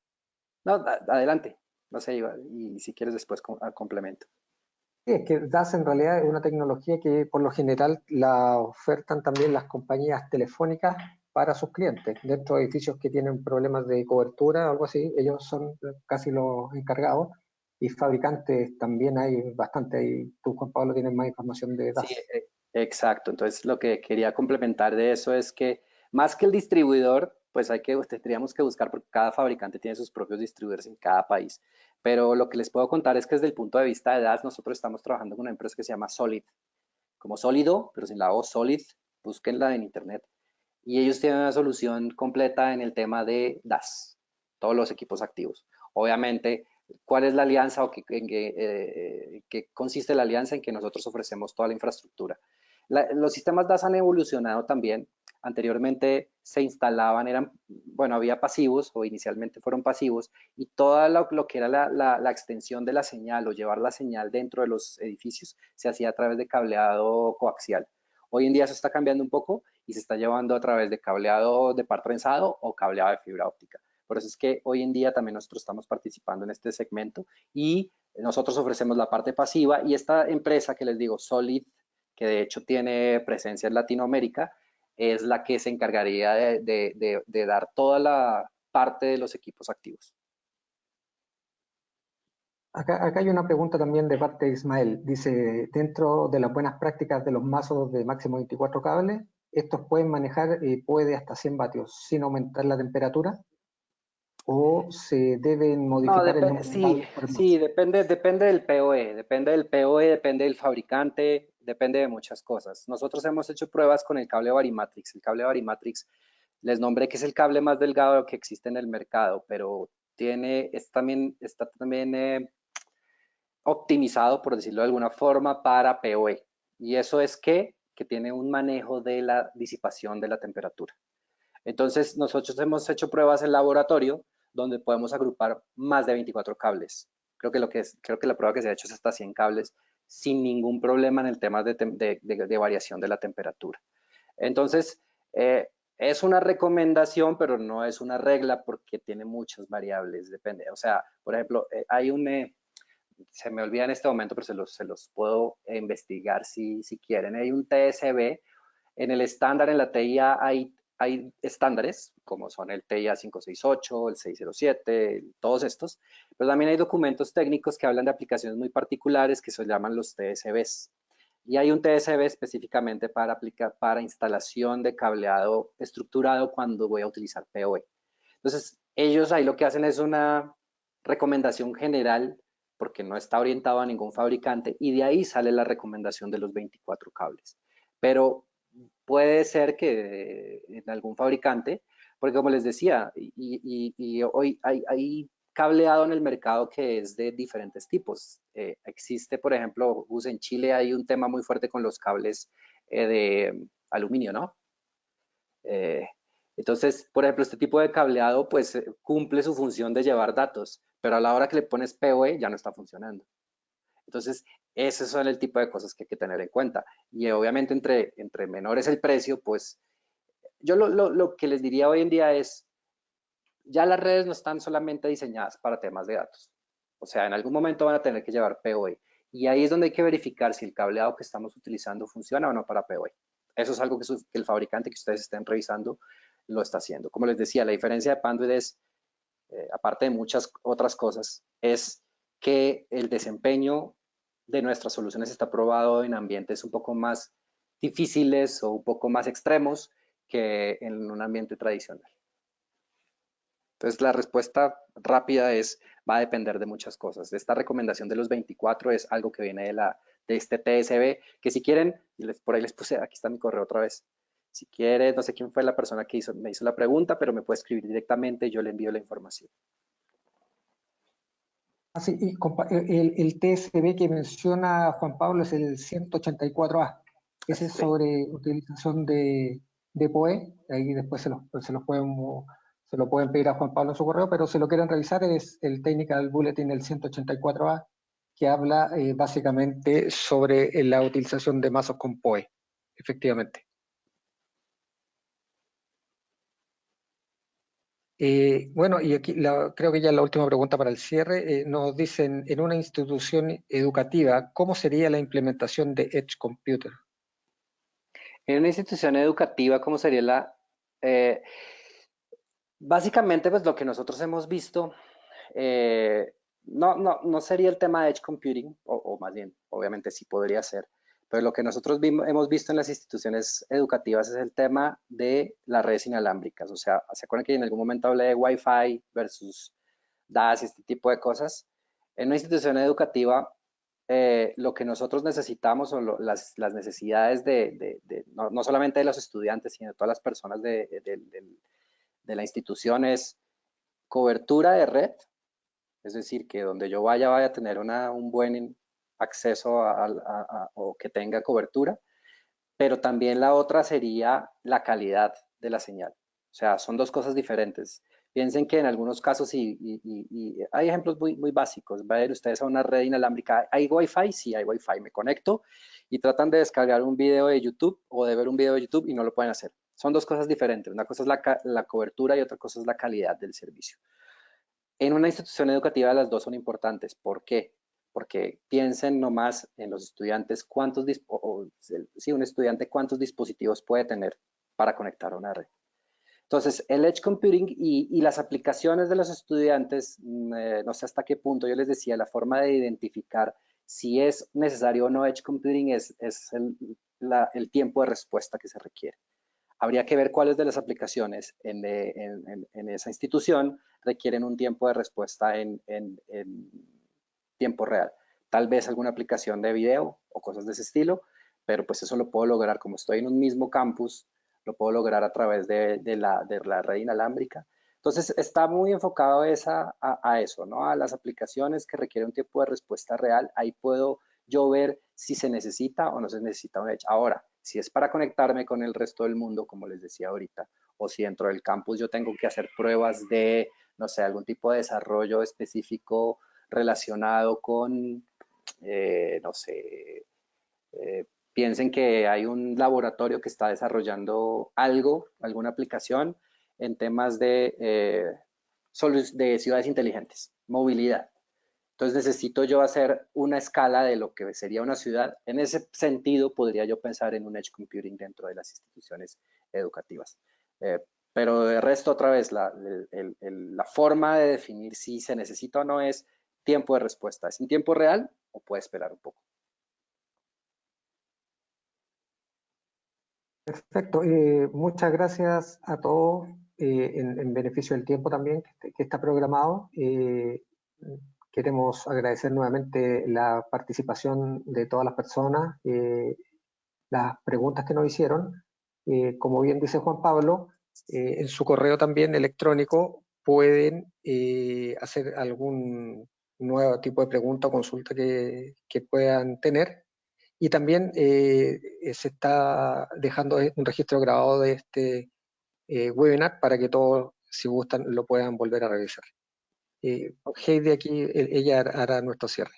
no, adelante, no sé, y si quieres después complemento. Sí, es que DAS en realidad es una tecnología que por lo general la ofertan también las compañías telefónicas para sus clientes. Dentro de edificios que tienen problemas de cobertura o algo así, ellos son casi los encargados. Y fabricantes también hay bastante. Y tú, Juan Pablo, tienes más información de Sí, DAS. exacto. Entonces, lo que quería complementar de eso es que más que el distribuidor, pues tendríamos que buscar, porque cada fabricante tiene sus propios distribuidores en cada país. Pero lo que les puedo contar es que desde el punto de vista de DAS, nosotros estamos trabajando con una empresa que se llama Solid, como sólido, pero sin la O, Solid. búsquenla en internet. Y ellos tienen una solución completa en el tema de DAS, todos los equipos activos. Obviamente, ¿cuál es la alianza o qué consiste la alianza? En que nosotros ofrecemos toda la infraestructura. Los sistemas DAS han evolucionado también. Anteriormente se instalaban, bueno, había pasivos o inicialmente fueron pasivos y todo lo que era la extensión de la señal o llevar la señal dentro de los edificios se hacía a través de cableado coaxial. Hoy en día eso está cambiando un poco y se está llevando a través de cableado de par trenzado o cableado de fibra óptica. Por eso es que hoy en día también nosotros estamos participando en este segmento y nosotros ofrecemos la parte pasiva y esta empresa que les digo, Solid, que de hecho tiene presencia en Latinoamérica, es la que se encargaría de dar toda la parte de los equipos activos. Acá hay una pregunta también de parte de Ismael. Dice, dentro de las buenas prácticas de los mazos de máximo 24 cables, estos pueden manejar, puede hasta 100 vatios sin aumentar la temperatura, o se deben modificar el número de cables por el sí, mazo. depende del POE, depende del fabricante, depende de muchas cosas. Nosotros hemos hecho pruebas con el cable Varimatrix. El cable Varimatrix, les nombré que es el cable más delgado que existe en el mercado, pero está también optimizado, por decirlo de alguna forma, para PoE. Y eso es que tiene un manejo de la disipación de la temperatura. Entonces, nosotros hemos hecho pruebas en laboratorio donde podemos agrupar más de 24 cables. Creo que la prueba que se ha hecho es hasta 100 cables sin ningún problema en el tema de variación de la temperatura. Entonces, es una recomendación, pero no es una regla porque tiene muchas variables, depende. O sea, por ejemplo, se me olvida en este momento, pero se los puedo investigar si quieren. Hay un TSB, en el estándar, en la TIA hay estándares, como son el TIA 568, el 607, todos estos, pero también hay documentos técnicos que hablan de aplicaciones muy particulares que se llaman los TSBs. Y hay un TSB específicamente para instalación de cableado estructurado cuando voy a utilizar PoE. Entonces, ellos ahí lo que hacen es una recomendación general porque no está orientado a ningún fabricante y de ahí sale la recomendación de los 24 cables. Pero puede ser que en algún fabricante, porque como les decía, y hoy hay cableado en el mercado que es de diferentes tipos. Existe, por ejemplo, en Chile hay un tema muy fuerte con los cables de aluminio, ¿no? Entonces, por ejemplo, este tipo de cableado pues cumple su función de llevar datos, pero a la hora que le pones PoE ya no está funcionando. Entonces, esos son el tipo de cosas que hay que tener en cuenta. Y obviamente entre menores el precio, pues yo lo que les diría hoy en día es, ya las redes no están solamente diseñadas para temas de datos. O sea, en algún momento van a tener que llevar PoE. Y ahí es donde hay que verificar si el cableado que estamos utilizando funciona o no para PoE. Eso es algo que el fabricante que ustedes estén revisando lo está haciendo. Como les decía, la diferencia de Panduit es, aparte de muchas otras cosas, es que el desempeño de nuestras soluciones está probado en ambientes un poco más difíciles o un poco más extremos que en un ambiente tradicional. Entonces, la respuesta rápida va a depender de muchas cosas. Esta recomendación de los 24 es algo que viene de este TSB, que si quieren, por ahí les puse, aquí está mi correo otra vez. Si quieren, no sé quién fue la persona que me hizo la pregunta, pero me puede escribir directamente y yo le envío la información. Así, y el TSB que menciona Juan Pablo es el 184A. Ese es sobre utilización de PoE. Ahí después se lo pueden pedir a Juan Pablo en su correo, pero si lo quieren revisar es el Technical Bulletin del 184A, que habla básicamente sobre la utilización de mazos con PoE, efectivamente. Bueno, y aquí creo que ya la última pregunta para el cierre. Nos dicen, en una institución educativa, ¿cómo sería la implementación de Edge Computer? En una institución educativa, ¿cómo sería básicamente, pues lo que nosotros hemos visto, no sería el tema de Edge Computing, o más bien, obviamente sí podría ser, pero lo que nosotros hemos visto en las instituciones educativas es el tema de las redes inalámbricas. O sea, ¿se acuerdan que en algún momento hablé de Wi-Fi versus DAS y este tipo de cosas? En una institución educativa, lo que nosotros necesitamos o las necesidades no solamente de los estudiantes, sino de todas las personas de la institución es cobertura de red, es decir, que donde yo vaya a tener un buen acceso o que tenga cobertura, pero también la otra sería la calidad de la señal. O sea, son dos cosas diferentes. Piensen que en algunos casos, y hay ejemplos muy básicos, va a ir ustedes a una red inalámbrica, ¿hay Wi-Fi? Sí, hay Wi-Fi, me conecto y tratan de descargar un video de YouTube o de ver un video de YouTube y no lo pueden hacer. Son dos cosas diferentes, una cosa es la cobertura y otra cosa es la calidad del servicio. En una institución educativa las dos son importantes. ¿Por qué? Porque piensen nomás en los estudiantes un estudiante cuántos dispositivos puede tener para conectar a una red. Entonces, el Edge Computing y las aplicaciones de los estudiantes, no sé hasta qué punto, yo les decía, la forma de identificar si es necesario o no Edge Computing es el tiempo de respuesta que se requiere. Habría que ver cuáles de las aplicaciones en esa institución requieren un tiempo de respuesta en tiempo real. Tal vez alguna aplicación de video o cosas de ese estilo, pero pues eso lo puedo lograr como estoy en un mismo campus, lo puedo lograr a través de la red inalámbrica. Entonces está muy enfocado a eso, ¿no? A las aplicaciones que requieren un tiempo de respuesta real. Ahí puedo yo ver si se necesita o no se necesita un Edge. Ahora, si es para conectarme con el resto del mundo, como les decía ahorita, o si dentro del campus yo tengo que hacer pruebas de, no sé, algún tipo de desarrollo específico relacionado con, no sé, piensen que hay un laboratorio que está desarrollando algo, alguna aplicación en temas de ciudades inteligentes, movilidad. Entonces necesito yo hacer una escala de lo que sería una ciudad. En ese sentido, podría yo pensar en un edge computing dentro de las instituciones educativas. Pero de resto, otra vez, la forma de definir si se necesita o no es tiempo de respuesta. ¿Es en tiempo real o puede esperar un poco? Perfecto. Muchas gracias a todos en beneficio del tiempo también que está programado. Queremos agradecer nuevamente la participación de todas las personas, las preguntas que nos hicieron. Como bien dice Juan Pablo, en su correo también electrónico pueden hacer algún nuevo tipo de pregunta o consulta que puedan tener. Y también se está dejando un registro grabado de este webinar para que todos, si gustan, lo puedan volver a revisar. Heidi aquí, ella hará nuestro cierre.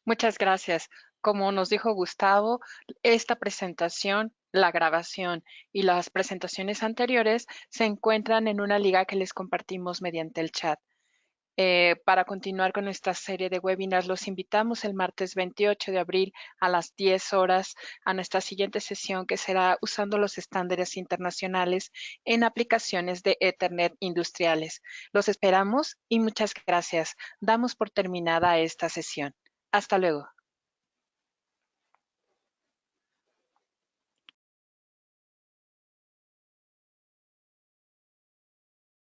Muchas gracias. Como nos dijo Gustavo, esta presentación, la grabación y las presentaciones anteriores se encuentran en una liga que les compartimos mediante el chat. Para continuar con esta serie de webinars, los invitamos el martes 28 de abril a las 10 horas a nuestra siguiente sesión que será usando los estándares internacionales en aplicaciones de Ethernet industriales. Los esperamos y muchas gracias. Damos por terminada esta sesión. Hasta luego.